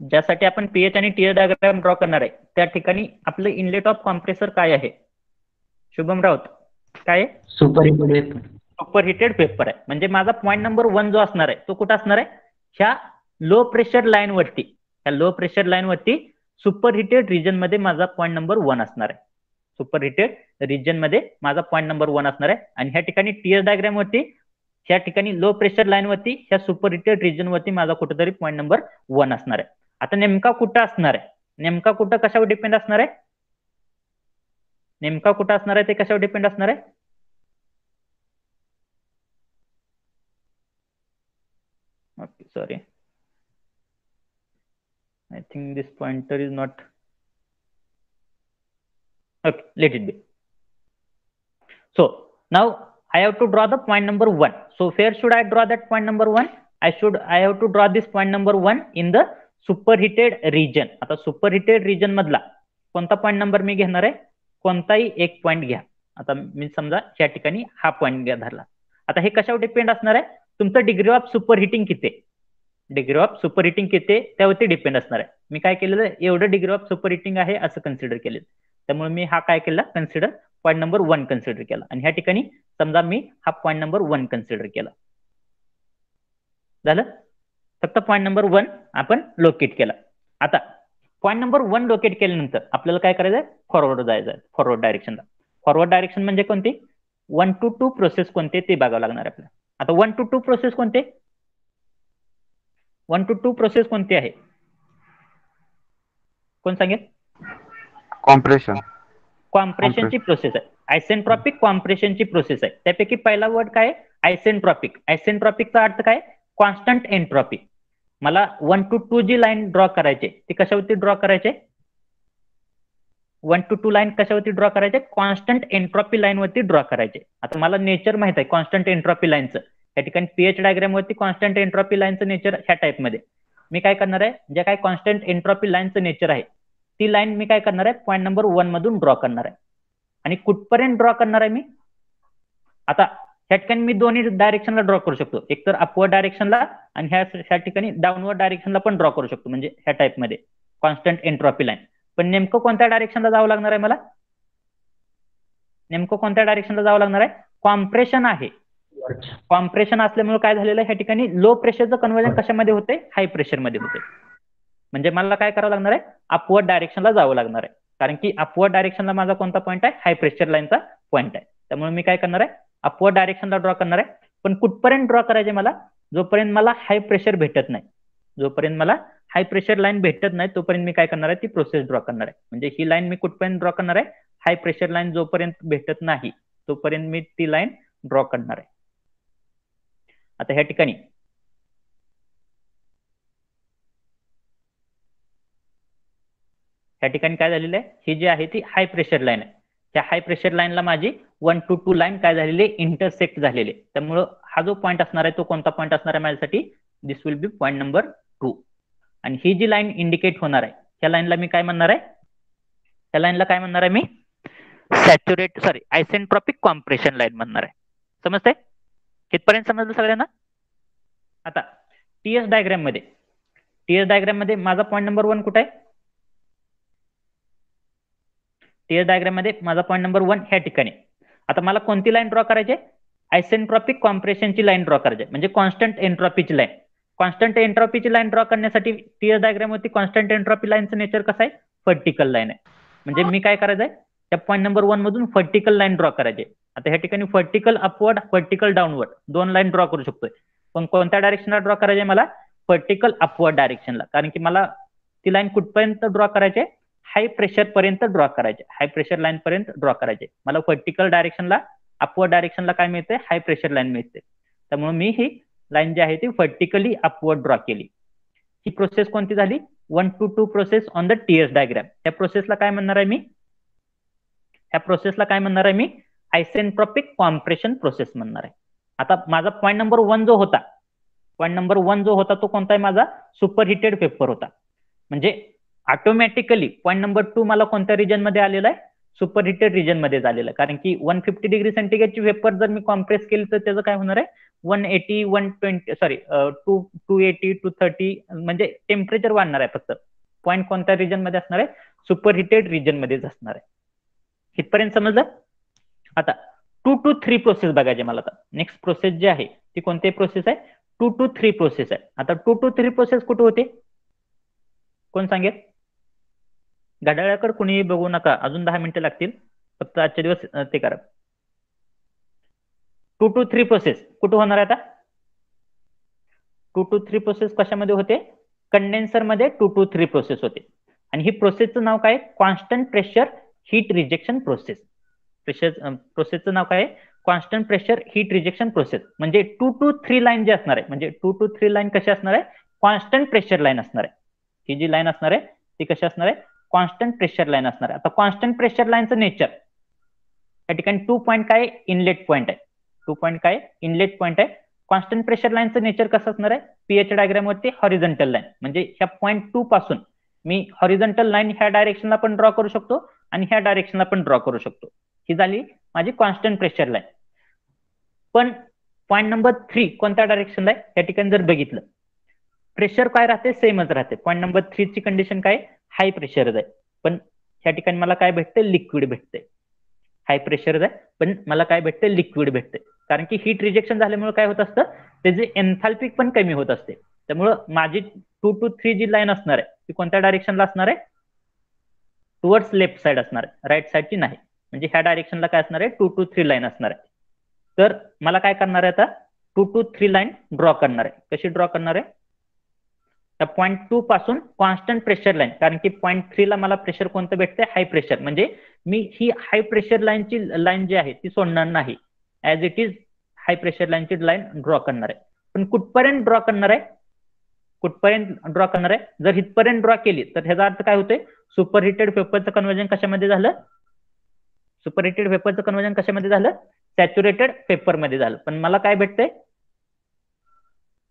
ज्यासाठी आपण पीएच आणि टीयर डायग्राम ड्रॉ करणार आहे, त्या ठिकाणी आपलं इनलेट ऑफ कॉम्प्रेसर काय आहे, शुभम राऊत, काय आहे, superheated vapour. Superheated vapour आहे. म्हणजे माझा पॉईंट नंबर 1 जो असणार आहे तो कुठं असणार आहे, ह्या लो प्रेशर लाईन वरती, ह्या लो प्रेशर लाईन वरती सुपर हिटेड रिजन मध्ये माझा पॉईंट नंबर 1 असणार आहे, सुपर हिटेड रिजन मध्ये माझा पॉईंट नंबर 1 असणार आहे. आणि ह्या ठिकाणी टीयर डायग्राम वरती, ह्या ठिकाणी लो प्रेशर लाईन वरती, ह्या सुपर हिटेड रिजन वरती माझा कुठेतरी पॉईंट नंबर 1 असणार आहे. आता नेमका कुठं असणार आहे, नेमका कुठं कशावर डिपेंड असणार आहे, नेमका कुठं असणार आहे ते कशावर डिपेंड असणार आहे, okay sorry, I think this pointer is not, okay, let it be. So now I have to draw the point number 1. So where should I draw that point number 1? I have to draw this point number 1 in the superheated region. आता superheated region मधला कोणता point number मी घेणार आहे, कोणताही एक point घ्या. आता मी समजा या ठिकाणी हा पॉईंट घ्या धरला. आता हे कशावर डिपेंड असणार आहे, तुमचं डिग्री ऑफ सुपर हिटिंग किती, डिग्री ऑफ सुपर हिटिंग किती त्यावरती डिपेंड असणार आहे. मी काय केलेलं, एवढं डिग्री ऑफ सुपर हिटिंग आहे असं कन्सिडर केलं, त्यामुळे मी हा काय केला, कन्सिडर पॉईंट नंबर 1 कन्सिडर केला. आणि ह्या ठिकाणी समजा मी हा पॉईंट नंबर 1 कन्सिडर केला, झालं, फक्त पॉईंट नंबर 1 आपण लोकेट केला. आता पॉईंट नंबर 1 लोकेट केल्यानंतर आपल्याला काय करायचं आहे, फॉरवर्ड जायचं आहे, फॉरवर्ड डायरेक्शनला. फॉरवर्ड डायरेक्शन म्हणजे कोणती, 1 to 2 प्रोसेस कोणते ते बघावं लागणार आहे आपल्याला. आता 1 to 2 प्रोसेस कोणते, 1 to 2 प्रोसेस कोणती आहे, कोण सांगेल, कॉम्प्रेशन, कॉम्प्रेशनची प्रोसेस आहे, आयसेंट्रॉपिक कॉम्प्रेशनची प्रोसेस आहे. त्यापैकी पहिला वर्ड काय, आयसेंट्रॉपिक. आयसेंट्रॉपिकचा अर्थ काय, कॉन्स्टंट एंट्रॉपी. मला 1 to 2 जी लाईन ड्रॉ करायची ती कशावरती ड्रॉ करायचे, 1 to 2 लाईन कशावरती ड्रॉ करायचे, कॉन्स्टंट एंट्रॉपी लाईन वरती ड्रॉ करायचे. आता मला नेचर माहित आहे कॉन्स्टंट एंट्रॉपी लाईनचं. या ठिकाणी पीएच डायग्राम वरती कॉन्स्टंट एंट्रॉपी लाईनचं नेचर ह्या टाइप मध्ये मी काय करणार आहे, जे काय कॉन्स्टंट एंट्रॉपी लाईनचं नेचर आहे ती लाईन मी काय करणार आहे, पॉईंट नंबर 1 मधून ड्रॉ करणार आहे. आणि कुठपर्यंत ड्रॉ करणार आहे मी, आता ह्या ठिकाणी मी दोन्ही डायरेक्शनला ड्रॉ करू शकतो, एक तर अपवर्ड डायरेक्शनला आणि ह्या ठिकाणी डाऊनवर्ड डायरेक्शनला पण ड्रॉ करू शकतो, म्हणजे ह्या टाइप मध्ये कॉन्स्टंट एंट्रॉपी लाईन. पण नेमकं कोणत्या डायरेक्शनला जावं लागणार आहे मला, नेमकं कोणत्या डायरेक्शनला जावं लागणार आहे, कॉम्प्रेशन आहे. कॉम्प्रेशन असल्यामुळे काय झालेलं आहे, ह्या ठिकाणी लो प्रेशरचं कन्व्हर्जन कशामध्ये होते, हाय प्रेशर मध्ये होते. म्हणजे मला काय करावं लागणार आहे, अपवर्ड डायरेक्शनला जावं लागणार आहे, कारण की अपवर्ड डायरेक्शनला माझा कोणता पॉईंट आहे, हाय प्रेशर लाईनचा पॉईंट आहे. त्यामुळे मी काय करणार आहे, अपवर्ड डायरेक्शनला ड्रॉ करणार आहे. पण कुठपर्यंत ड्रॉ करायचे मला, जोपर्यंत मला हाय प्रेशर भेटत नाही, जोपर्यंत मला हाय प्रेशर लाईन भेटत नाही तोपर्यंत मी काय करणार आहे, ती प्रोसेस ड्रॉ करणार आहे. म्हणजे ही लाईन मी कुठपर्यंत ड्रॉ करणार आहे, हाय प्रेशर लाईन जोपर्यंत भेटत नाही तोपर्यंत मी ती लाईन ड्रॉ करणार आहे. आता ह्या ठिकाणी काय झालेलं आहे, ही जी आहे ती हाय प्रेशर लाईन आहे. त्या हाय प्रेशर लाईनला माझी 1 to 2 लाईन काय झालेली, इंटरसेक्ट झालेली. त्यामुळं हा जो पॉईंट असणार आहे तो कोणता पॉईंट असणार आहे माझ्यासाठी, दिस विल बी पॉईंट नंबर 2. आणि ही जी लाईन इंडिकेट होणार आहे त्या लाईनला मी काय म्हणणार आहे, त्या लाईनला काय म्हणणार आहे मी, आयसेंट्रॉपिक कॉम्प्रेशन लाईन म्हणणार आहे. समजतंय, कितपर्यंत समजलं सगळ्यांना. आता टीएस डायग्राम मध्ये माझा पॉईंट नंबर 1 कुठे आहे, टीएस डायग्राम मध्ये माझा पॉईंट नंबर 1 ह्या ठिकाणी. आता मला कोणती लाईन ड्रॉ करायची, आयसेंट्रॉपिक कॉम्प्रेशनची लाईन ड्रॉ करायची, म्हणजे कॉन्स्टंट एंट्रॉपीची लाईन. कॉन्स्टंट एंट्रॉपीची लाईन ड्रॉ करण्यासाठी टीएस डायग्राम वरती कॉन्स्टंट एंट्रॉपी लाईनचं नेचर कसं आहे, व्हर्टिकल लाईन आहे. म्हणजे मी काय करायचं आहे, त्या पॉईंट नंबर 1 मधून व्हर्टिकल लाईन ड्रॉ करायची. आता ह्या ठिकाणी vertical upward, vertical downward 2 line draw करू शकतोय. पण कोणत्या डायरेक्शनला ड्रॉ करायचे मला, व्हर्टिकल अपवर्ड डायरेक्शनला, कारण की मला ती लाईन कुठपर्यंत ड्रॉ करायची, हाय प्रेशर पर्यंत ड्रॉ करायचे, हाय प्रेशर लाईन पर्यंत ड्रॉ करायचे. मला व्हर्टिकल डायरेक्शनला, अपवर्ड डायरेक्शनला काय मिळते, हाय प्रेशर लाईन मिळते. त्यामुळे मी ही लाईन जी आहे ती व्हर्टिकली अपवर्ड ड्रॉ केली. ही प्रोसेस कोणती झाली, 1 to 2 process on the TS diagram. त्या प्रोसेसला काय म्हणणार आहे मी, आयसेंट्रॉपिक कॉम्प्रेशन प्रोसेस म्हणणार आहे. आता माझा पॉईंट नंबर 1 जो होता तो कोणता आहे माझा, सुपरहिटेड पेपर होता. म्हणजे ऑटोमॅटिकली पॉईंट नंबर 2 मला कोणत्या रिजन मध्ये आलेला आहे, सुपरहिटेड रिजन मध्ये झालेलं. कारण की 150 डिग्री सेंटीग्रेडची वेपर जर मी कॉम्प्रेस केली तर त्याचं काय होणार आहे, 280 230 म्हणजे टेम्परेचर वाढणार आहे. फक्त पॉईंट कोणत्या रिजन मध्ये असणार आहे, सुपरहिटेड रिजन मध्येच असणार आहे. इथपर्यंत समजलं. आता 2 to 3 प्रोसेस बघायचे मला. आता नेक्स्ट प्रोसेस जी आहे ती कोणती प्रोसेस आहे, 2 to 3 प्रोसेस आहे. आता 2 to 3 प्रोसेस कुठे होते, कोण सांगेल. घड्याळाकडे कुणीही बघू नका, अजून 10 मिनिटं लागतील, फक्त आजच्या दिवस ते करा. 2 to 3 प्रोसेस कुठे होणार आहे आता, 2 to 3 प्रोसेस कशामध्ये होते, कंडेन्सर मध्ये 2 to 3 प्रोसेस होते. आणि ही प्रोसेसचं नाव काय, constant pressure heat rejection process. प्रोसेसचं नाव काय, constant pressure heat rejection process. म्हणजे 2 to 3 लाईन जे असणार आहे, म्हणजे 2 to 3 लाईन कशी असणार आहे, कॉन्स्टंट प्रेशर लाईन असणार आहे. ही जी लाईन असणार आहे ती कशी असणार आहे, कॉन्स्टंट प्रेशर लाईन असणार आहे. आता कॉन्स्टंट प्रेशर लाईनचं नेचर, या ठिकाणी 2 पॉईंट काय, इनलेट पॉईंट आहे. 2 पॉईंट काय, इनलेट पॉईंट आहे. कॉन्स्टंट प्रेशर लाईनचं नेचर कसं असणार आहे, पीएच डायग्राम वरती हॉरिझॉन्टल लाईन. म्हणजे ह्या पॉईंट 2 पासून मी हॉरिझॉन्टल लाईन ह्या डायरेक्शनला पण ड्रॉ करू शकतो आणि ह्या डायरेक्शनला पण ड्रॉ करू शकतो. ही झाली माझी कॉन्स्टंट प्रेशर लाईन. पण पॉईंट नंबर 3 कोणत्या डायरेक्शनला आहे, या ठिकाणी जर बघितलं प्रेशर काय राहते, सेमच राहते. पॉईंट नंबर 3 ची कंडिशन काय, हाय प्रेशरच आहे. पण ह्या ठिकाणी मला काय भेटते, लिक्विड भेटते. हाय प्रेशरच आहे पण मला काय भेटते, लिक्विड भेटते. कारण की हीट रिजेक्शन झाल्यामुळे काय होत असतं, त्याचे एन्थाल्पी पण कमी होत असते. त्यामुळं माझी 2 to 3 जी लाईन असणार आहे ती कोणत्या डायरेक्शनला असणार आहे, टुवर्ड्स लेफ्ट साइड असणार आहे, राईट साइडची नाही. म्हणजे ह्या डायरेक्शनला काय असणार आहे, 2 to 3 लाईन असणार आहे. तर मला काय करणार आहे आता, 2 to 3 लाईन ड्रॉ करणार आहे. कशी ड्रॉ करणार आहे, त्या पॉईंट 2 पासून कॉन्स्टंट प्रेशर लाईन, कारण की पॉईंट 3 ला मला प्रेशर कोणतं भेटते, हाय प्रेशर. म्हणजे मी ही हाय प्रेशर लाईनची लाईन जी आहे ती सोडणार नाही, as it is high pressure लाईनची लाईन ड्रॉ करणार आहे. पण कुठपर्यंत ड्रॉ करणार आहे, जर इथपर्यंत ड्रॉ केली तर ह्याचा अर्थ काय होतोय, सुपर हिटेड वेपरचं कन्व्हर्जन कशामध्ये झालं? सुपर हिटेड वेपरचं कन्व्हर्जन कशामध्ये झालं? सॅच्युरेटेड पेपर मध्ये झालं. पण मला काय भेटतंय?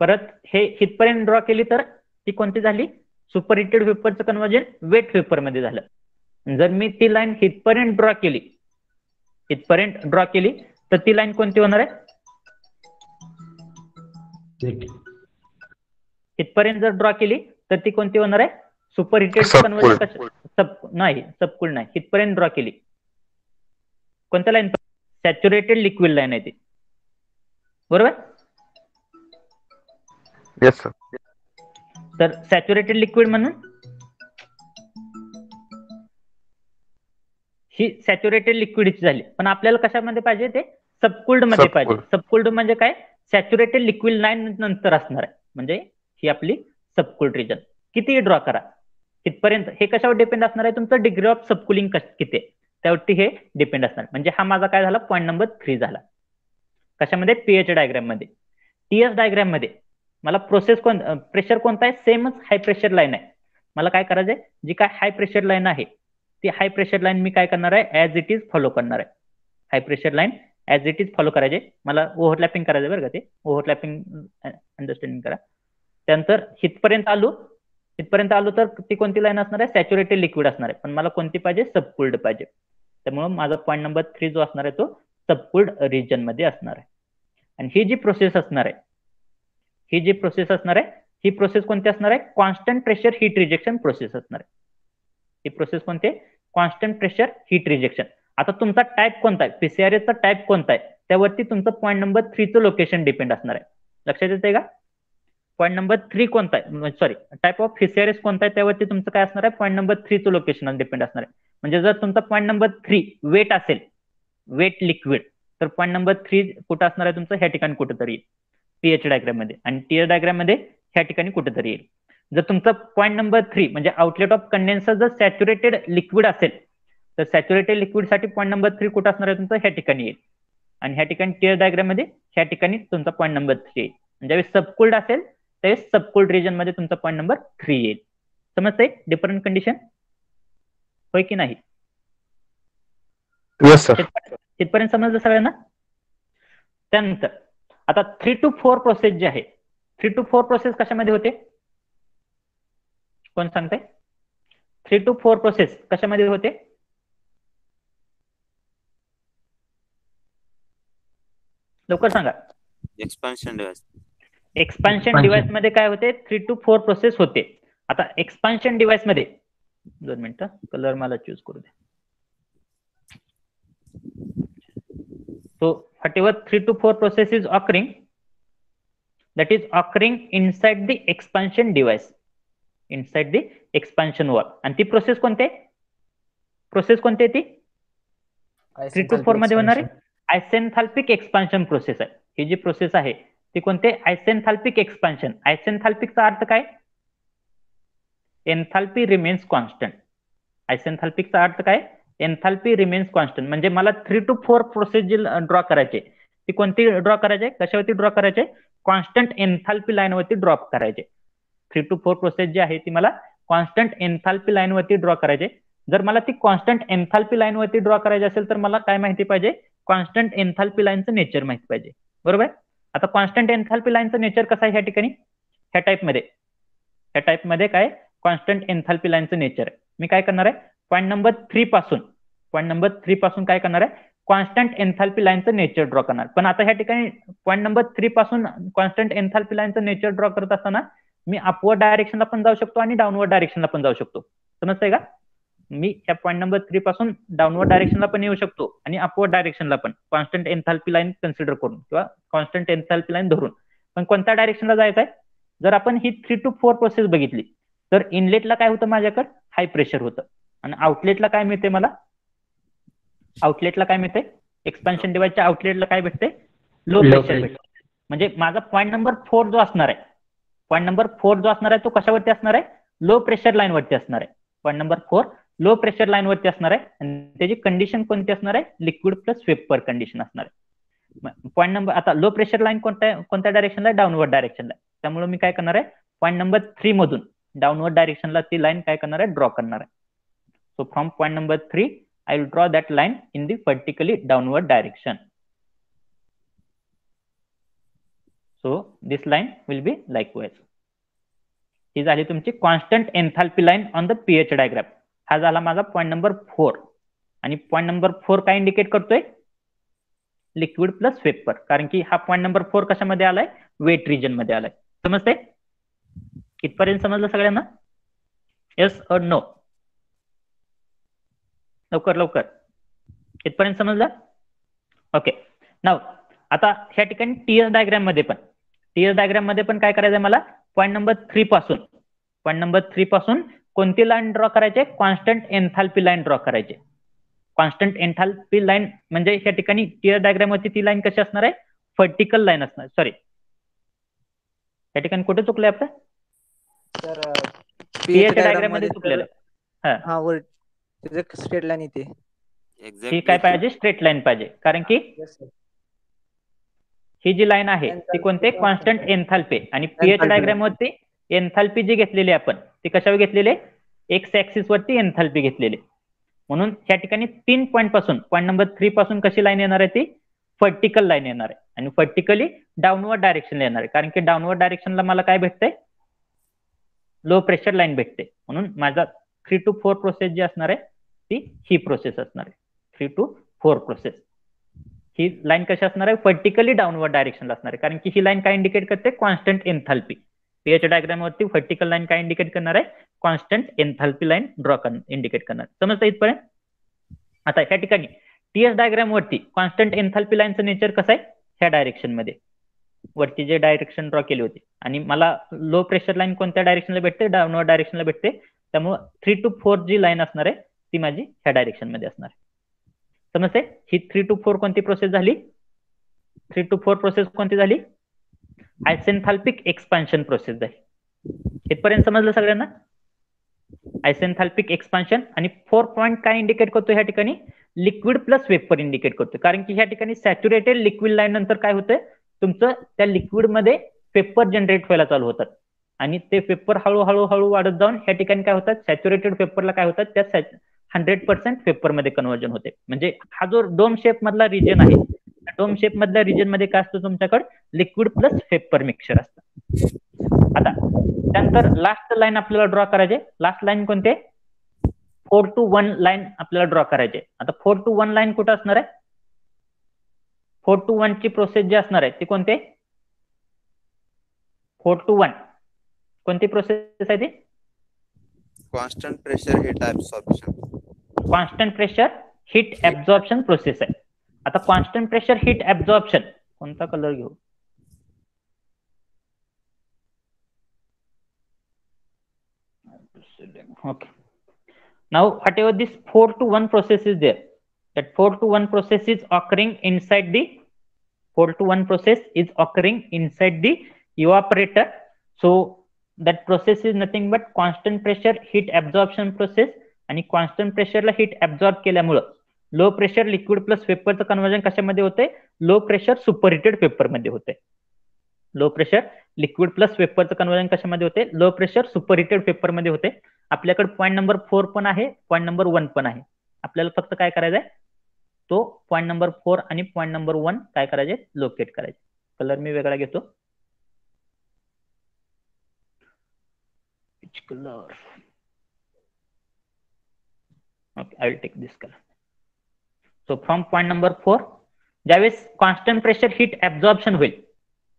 परत हे हितपर्यंत ड्रॉ केली तर ती कोणती झाली? सुपर हिटेड वेपरचं कन्व्हर्जन वेट वेपर मध्ये झालं. जर मी ती लाईन हितपर्यंत ड्रॉ केली तर ती लाईन कोणती होणार आहे? इथपर्यंत जर ड्रॉ केली तर ती कोणती होणार आहे? सुपर हिटेड कन्व्हर्जन नाही, सबकूल नाही. इथपर्यंत ड्रॉ केली कोणत्या लाईन? सॅच्युरेटेड लिक्विड लाईन आहे ती, बरोबर? Yes sir. तर सॅच्युरेटेड लिक्विड म्हणून ही सॅच्युरेटेड लिक्विडची झाली. पण आपल्याला कशामध्ये पाहिजे? ते सबकुल्ड मध्ये पाहिजे. सबकुल्ड म्हणजे काय? सॅच्युरेटेड लिक्विड लाईन नंतर असणार आहे, म्हणजे ही आपली सबकुल्ड रिजन. किती ड्रॉ करा इथपर्यंत, हे कशावर डिपेंड असणार आहे? तुमचं डिग्री ऑफ सबकुलिंग किती आहे त्यावरती हे डिपेंड असणार. म्हणजे हा माझा काय झाला? पॉईंट नंबर 3 झाला. कशामध्ये? पीएच डायग्राम मध्ये. टीएस डायग्राम मध्ये मला प्रेशर कोणता आहे? सेमच हाय प्रेशर लाईन आहे. मला काय करायचंय? जी काय हाय प्रेशर लाईन आहे ती हाय प्रेशर लाईन मी काय करणार आहे? ऍज इट इज फॉलो करणार आहे. हाय pressure line as it is follow करायचे. मला ओव्हरलॅपिंग करायचं बरं का, ते ओव्हरलॅपिंग अंडरस्टँडिंग करा. त्यानंतर इथपर्यंत आलो तर ती कोणती लाईन असणार आहे? सॅच्युरेटेड लिक्विड असणार आहे. पण मला कोणती पाहिजे? सबकुल्ड पाहिजे. त्यामुळे माझा पॉईंट नंबर 3 जो असणार आहे तो सबकुल्ड रिजन मध्ये असणार आहे. आणि ही जी प्रोसेस असणार आहे ही प्रोसेस कोणती असणार आहे? Constant pressure heat rejection process असणार आहे. ही प्रोसेस कोणती? Constant pressure heat rejection. आता तुमचा टाईप कोणता आहे? पीसीआरएसचा टाईप कोणता आहे त्यावरती तुमचं पॉईंट नंबर 3 चं लोकेशन डिपेंड असणार आहे. लक्षात येते का? पॉईंट नंबर 3 कोणता आहे, सॉरी टाईप ऑफ पीसीआरएस कोणता आहे त्यावरती तुमचं काय असणार आहे? पॉईंट नंबर 3 चं लोकेशन डिपेंड असणार आहे. म्हणजे जर तुमचा पॉईंट नंबर 3 वेट असेल, वेट लिक्विड, तर पॉईंट नंबर 3 कुठं असणार आहे तुमचं? ह्या ठिकाणी कुठेतरी येईल पीएच डायग्राम मध्ये. आणि टीएस डायग्राम मध्ये ह्या ठिकाणी कुठेतरी येईल. जर तुमचं पॉईंट नंबर 3 म्हणजे आउटलेट ऑफ कंडेन्सर जर सॅच्युरेटेड लिक्विड असेल तर सॅच्युरेटेड लिक्विड साठी पॉईंट नंबर 3 कुठं असणार आहे तुमचं? ह्या ठिकाणी येईल. आणि ह्या ठिकाणी टीएस डायग्राम मध्ये ह्या ठिकाणी तुमचा पॉईंट नंबर 3 येईल. ज्यावेळेस सबकुल्ड असेल त्यावेळेस सबकुल्ड रिजन मध्ये तुमचा पॉईंट नंबर 3 येईल. समजतंय डिफरंट कंडिशन? होय की नाही? Yes sir. तिथपर्यंत समजलं सगळ्यांना? त्यानंतर आता 3 to 4 प्रोसेस जी आहे, 3 to 4 प्रोसेस कशामध्ये होते? कोण सांगताय? 3 to 4 प्रोसेस कशामध्ये होते? लवकर सांगा. Expansion device. एक्सपान्शन डिव्हाइस मध्ये काय होते? 3 to 4 प्रोसेस होते. आता एक्सपान्शन डिव्हाइस मध्ये 2 मिनिटं, कलर मला चूज करू द्या. So whatever 3 to 4 process is occurring, that is occurring inside the expansion device, inside the expansion wall. आणि ती प्रोसेस कोणती आहे? ती 3 to 4 मध्ये होणारी आयसेंथाल्पिक एक्सपान्शन प्रोसेस आहे. ही जी प्रोसेस आहे ती कोणते? आयसेंथाल्पिक एक्सपान्शन. आयसेंथाल्पिकचा अर्थ काय? Enthalpy remains constant. आयसेंथाल्पिकचा अर्थ काय? Enthalpy remains constant. म्हणजे मला 3 to 4 प्रोसेस जी ड्रॉ करायचे ती कोणती ड्रॉ करायचे? कशावरती ड्रॉ करायचे? कॉन्स्टंट एन्थाल्पी लाईन वरती ड्रॉप करायचे. 3 to 4 प्रोसेस जी आहे ती मला कॉन्स्टंट एन्थाल्पी लाईन वरती ड्रॉ करायचे. जर मला ती कॉन्स्टंट एन्थाल्पी लाईन वरती ड्रॉ करायची असेल तर मला काय माहिती पाहिजे? कॉन्स्टंट एन्थाल्पी लाईनचं नेचर माहिती पाहिजे, बरोबर? आता कॉन्स्टंट एन्थाल्पी लाईनचं नेचर कसं आहे ह्या ठिकाणी? ह्या टाईप मध्ये काय कॉन्स्टंट एन्थाल्पी लाईनचं नेचर आहे. मी काय करणार आहे? पॉईंट नंबर 3 पासून काय करणार आहे? कॉन्स्टंट एन्थाल्पी लाईनचं नेचर ड्रॉ करणार. पण आता ह्या ठिकाणी पॉईंट नंबर 3 पासून कॉन्स्टंट एन्थाल्पी लाईनचं नेचर ड्रॉ करत असताना मी अपवर्ड डायरेक्शनला पण जाऊ शकतो आणि डाऊनवर्ड डायरेक्शनला पण जाऊ शकतो. समजतंय का? मी या पॉईंट नंबर 3 पासून डाऊनवर्ड डायरेक्शनला पण येऊ शकतो आणि अपवर्ड डायरेक्शनला पण, कॉन्स्टंट एन्थाल्पी लाईन कन्सिडर करून किंवा कॉन्स्टंट एन्थाल्पी लाईन धरून. पण कोणत्या डायरेक्शनला जायचं आहे? जर आपण ही 3 to 4 प्रोसेस बघितली तर इनलेटला काय होतं? माझ्याकडे हाय प्रेशर होतं. आणि आउटलेटला काय मिळते? मला आउटलेटला काय मिळते? एक्सपान्शन डिव्हाइसच्या आउटलेटला काय भेटते? लो प्रेशर भेटते. म्हणजे माझा पॉईंट नंबर 4 जो असणार आहे तो कशावरती असणार आहे? लो प्रेशर लाईन वरती असणार आहे. Point number 4 low pressure line वरती असणार आहे आणि त्याची कंडिशन कोणती असणार आहे? लिक्विड प्लस वेपर कंडिशन असणार आहे. पॉईंट नंबर आता लो प्रेशर लाईन कोणत्या डायरेक्शनला? डाऊनवर्ड डायरेक्शनला. त्यामुळे मी काय करणार आहे? पॉईंट नंबर 3 मधून डाऊनवर्ड डायरेक्शनला ती लाईन काय करणार आहे? ड्रॉ करणार आहे. So from point number 3, I will draw that line in the vertically downward direction. So this line will be likewise. ही झाली तुमची constant enthalpy line on the PH diagram. हा झाला माझा पॉईंट नंबर 4. आणि पॉईंट नंबर 4 काय indicate करतोय? Liquid plus vapour. कारण की हा पॉईंट नंबर 4 कशामध्ये आलाय? वेट रिजन मध्ये आलाय. समजते? इथपर्यंत समजलं सगळ्यांना? Yes or no? लवकर लवकर. इथपर्यंत समजलं? ओके. नाव आता ह्या ठिकाणी टीएस डायग्राम मध्ये पण काय करायचंय मला? पॉईंट नंबर 3 पासून कोणती लाईन ड्रॉ करायची? कॉन्स्टंट एन्थाल्पी लाईन ड्रॉ करायची. कॉन्स्टंट एन्थाल्पी लाईन म्हणजे या ठिकाणी टीएस डायग्राम वरती ती लाईन कशी असणार आहे? व्हर्टिकल लाईन असणार. सॉरी, या ठिकाणी कुठे चुकलंय आपलं? सर पीएच डायग्राम मध्ये चुकलेलं. हा वर स्ट्रेट लाईन येते. ही काय पाहिजे? स्ट्रेट लाईन पाहिजे. कारण की ही जी लाईन आहे ती कोणते? Constant enthalpy. आणि पीएच डायग्राम वरती एन्थाल्पी जी घेतलेली आपण ती कशावर घेतलेली? एक्स ऍक्सिस वरती एन्थाल्पी घेतलेली. म्हणून या ठिकाणी 3 पॉईंट पासून पॉईंट नंबर 3 पासून कशी लाईन येणार आहे? ती व्हर्टिकल लाईन येणार आहे. आणि व्हर्टिकली डाऊनवर्ड डायरेक्शन येणार आहे. कारण की डाऊनवर्ड डायरेक्शनला मला काय भेटतंय? लो प्रेशर लाईन भेटते. म्हणून माझा 3 to 4 प्रोसेस जी असणार आहे ती ही प्रोसेस असणार आहे. 3 to 4 प्रोसेस. ही लाईन कशी असणार आहे? व्हर्टिकली डाऊनवर्ड डायरेक्शनला असणार आहे. कारण की ही लाईन काय इंडिकेट करते? Constant enthalpy. पीएच डायग्राम वरती व्हर्टिकल लाईन काय इंडिकेट करणार आहे? Constant enthalpy line draw indicate करणार. समजतं इथपर्यंत? आता या ठिकाणी टीएस डायग्राम वरती कॉन्स्टंट एन्थाल्पी लाईनचं नेचर कसं आहे? ह्या डायरेक्शन मध्ये वरती जे डायरेक्शन ड्रॉ केली होती. आणि मला लो प्रेशर लाईन कोणत्या डायरेक्शनला भेटते? डाऊनवर्ड डायरेक्शनला भेटते. त्यामुळे 3 to 4 जी लाईन असणार आहे ती माझी ह्या डायरेक्शन मध्ये असणार आहे. समजते? ही 3 to 4 कोणती प्रोसेस झाली? 3 to 4 प्रोसेस कोणती झाली? आयसेंथाल्पिक एक्सपान्शन प्रोसेस झाली. इथपर्यंत समजलं सगळ्यांना? आयसेंथाल्पिक एक्सपान्शन. आणि 4 पॉईंट काय इंडिकेट करतो ह्या ठिकाणी? लिक्विड प्लस वेपर इंडिकेट करतो. कारण की ह्या ठिकाणी सॅच्युरेटेड लिक्विड लाईन नंतर काय होतंय? तुमचं त्या लिक्विड मध्ये पेपर जनरेट व्हायला चालू होतात. आणि ते पेपर हळूहळू वाढत जाऊन ह्या ठिकाणी काय होतात? सॅच्युरेटेड पेपरला काय होतात? त्या 100% पेपर मध्ये कन्व्हर्जन होते. म्हणजे हा जो डोम शेप मधला रिजन आहे, डोम शेप मधल्या रिजन मध्ये काय असतं? तुमच्याकडे लिक्विड प्लस पेपर मिक्सचर असतं. आता त्यानंतर लास्ट लाईन आपल्याला ड्रॉ करायचे. लास्ट लाईन कोणते? 4 to 1 लाईन आपल्याला ड्रॉ करायचे. आता 4 to 1 लाईन कुठं असणार आहे? 4 to 1 ची प्रोसेस जी असणार आहे ती कोणते? 4 to 1 कोणती प्रोसेस आहे ती? Constant pressure heat absorption. Constant pressure heat absorption process आहे. आता कॉन्स्टंट प्रेशर हीट ऍब्सॉर्प्शन कोणता कलर घेऊ? Okay. Now, whatever this 4 to 1 process is there, that 4 to 1 process is occurring inside the 4 to 1 process is occurring inside the evaporator. So that process is nothing but constant pressure heat absorption process. आणि constant प्रेशरला heat absorb केल्यामुळं low pressure liquid plus वेपरचं conversion कशामध्ये होते? Low pressure superheated vapour मध्ये होते. Low pressure liquid plus वेपरचं conversion कशामध्ये होते? लो प्रेशर सुपरहिटेड पेपर मध्ये होते. आपल्याकडे पॉईंट नंबर 4 पण आहे, पॉईंट नंबर 1 पण आहे. आपल्याला फक्त काय करायचंय? तो पॉईंट नंबर 4 आणि पॉईंट नंबर 1 काय करायचे? लोकेट करायचे. कलर मी वेगळा घेतो. Colour okay, I will take this color. So from point number 4, ज्यावेळेस कॉन्स्टंट प्रेशर हीट ऍब्सॉर्प्शन होईल,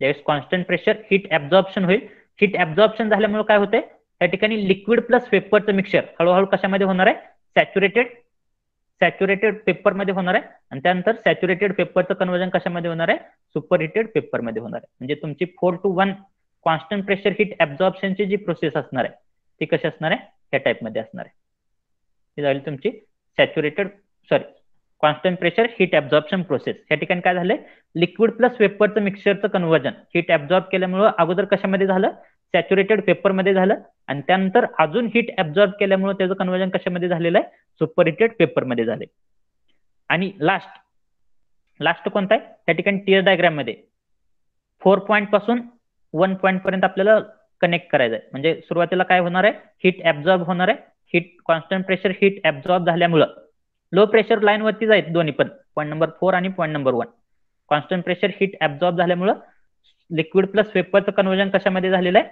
ज्यावेळेस कॉन्स्टंट प्रेशर हीट ऍब्सॉर्प्शन होईल, हीट ऍब्सॉर्प्शन झाल्यामुळे काय होते? त्या ठिकाणी लिक्विड प्लस वेपरचं मिक्सचर हळूहळू कशामध्ये होणार आहे? सॅच्युरेटेड पेपर मध्ये होणार आहे. आणि त्यानंतर सॅच्युरेटेड पेपरचं कन्व्हर्जन कशामध्ये होणार आहे? सुपरहिटेड पेपर मध्ये होणार आहे. म्हणजे तुमची 4 to 1 कॉन्स्टंट प्रेशर हीट ऍब्सॉर्प्शनची जी प्रोसेस असणार आहे ती कशी असणार आहे? ह्या टाइप मध्ये असणार आहे. ही झाली तुमची constant pressure heat absorption process. या ठिकाणी काय झालंय? लिक्विड प्लस वेपरचं मिक्सचरचं कन्व्हर्जन हीट ऍब्सॉर्ब केल्यामुळे अगोदर कशामध्ये झालं? सॅच्युरेटेड पेपर मध्ये झालं. आणि त्यानंतर अजून हीट ऍब्सॉर्ब केल्यामुळे त्याचं कन्व्हर्जन कशामध्ये झालेलं आहे? सुपरहिटेड पेपर मध्ये झाले. आणि लास्ट कोणता आहे? त्या ठिकाणी टीएस डायग्राम मध्ये 4 पॉईंट पासून 1 पॉईंट पर्यंत आपल्याला कनेक्ट करायचं आहे. म्हणजे सुरुवातीला काय होणार आहे? हीट ऍब्सॉर्ब होणार आहे. कॉन्स्टंट प्रेशर हीट ऍब्झॉर्ब झाल्यामुळं लो प्रेशर लाईन वरती जाईल दोन्ही पण पॉईंट नंबर 4 आणि point number 1. Constant pressure heat absorb झाल्यामुळं लिक्विड प्लस वेपरचं कन्वर्जन कशामध्ये झालेलं आहे?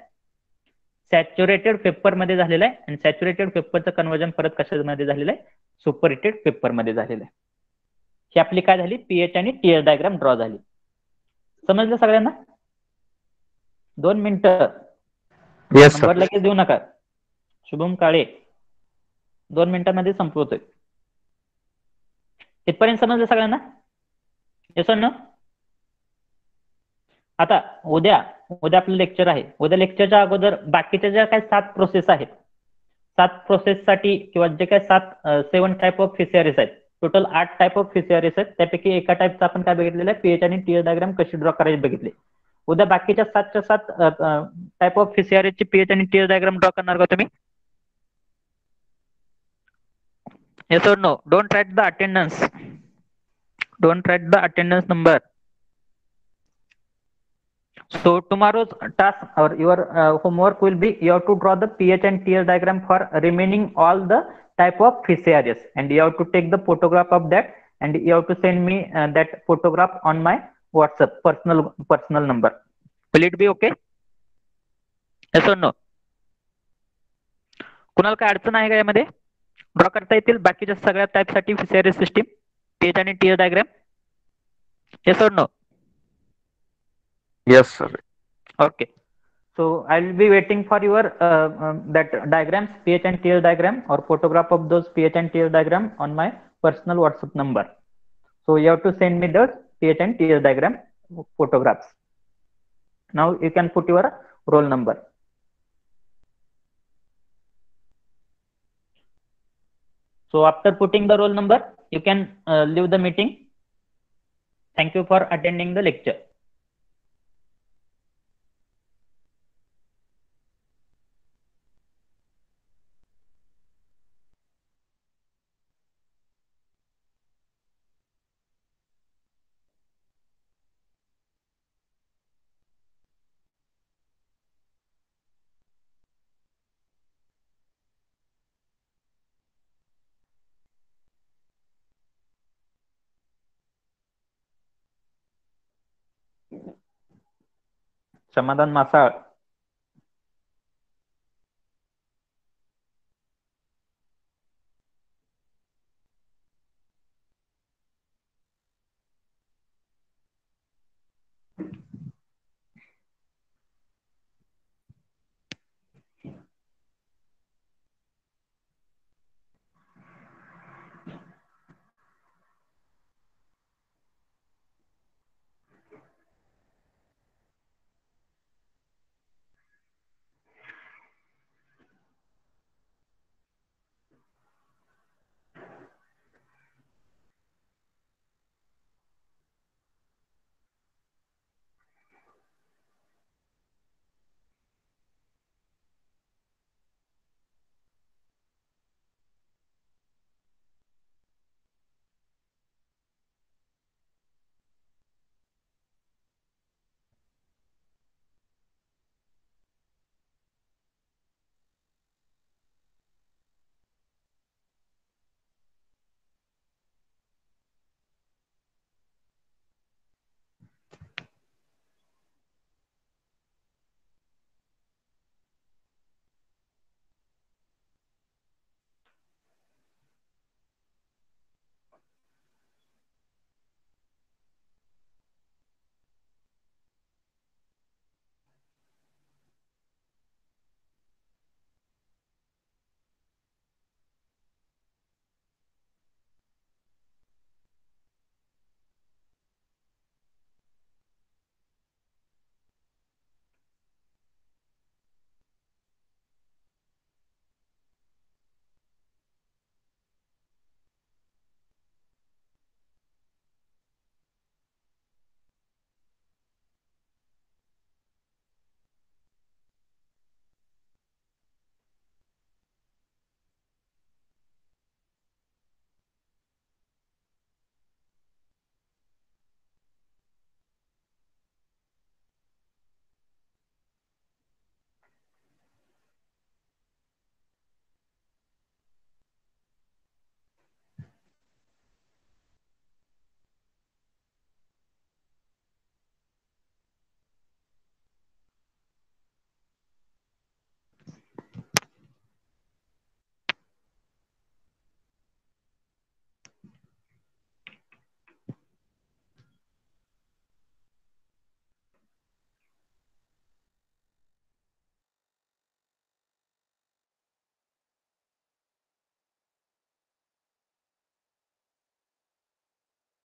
सॅच्युरेटेड पेपर मध्ये झालेलं आहे. आणि सॅच्युरेटेड पेपरचं कन्वर्जन परत कशामध्ये झालेलं आहे? सुपरहिटेड पेपर मध्ये झालेलं आहे. ही आपली काय झाली? पीएच आणि टीएस डायग्राम ड्रॉ झाली. समजलं सगळ्यांना? 2 मिनिटं. Yes number sir. लगेच देऊ नका. शुभम काळे 2 मिनिटांमध्ये संपवतोय. इथपर्यंत समजलं सगळ्यांना? Yes no? आता उद्या आपलं लेक्चर आहे. उद्या लेक्चरच्या अगोदर बाकीच्या ज्या काही 7 प्रोसेस आहेत, 7 प्रोसेससाठी किंवा जे काही 7 टाईप ऑफ फिसिअरिस आहेत, टोटल 8 टाईप ऑफ फिसिअरिस आहेत. त्यापैकी एका टाईपचा आपण काय बघितलेलं आहे? पीएच आणि टीएस डायग्राम कशी ड्रॉ करायची बघितले. उद्या बाकीच्या 7च्या 7 टाईप ऑफ फिसिअरिसची पीएच आणि टीएस डायग्राम ड्रॉ करणार का तुम्ही? Yes or no? Don't write the attendance. Don't write the attendance number. So tomorrow's task or your homework will be you have to draw the pH and TS diagram for remaining all the type of fisheries, and you have to take the photograph of that, and you have to send me that photograph on my WhatsApp personal number. Will it be okay? Yes or no? कुणाला काय अडचण आहे का यामध्ये? Draw करता येतील बाकीच्या सगळ्या टाइप साठी फिशरीज सिस्टीम पीएच आणि TS diagram? Yes or no? Yes sir. Okay. So I will be waiting for your that diagrams, pH and TS diagram or photograph of those pH and TS diagram on my personal WhatsApp number. So you have to send me those pH and TS diagram photographs. Now you can put your roll number. So after putting the roll number, you can leave the meeting. Thank you for attending the lecture. समाधान मासाळ.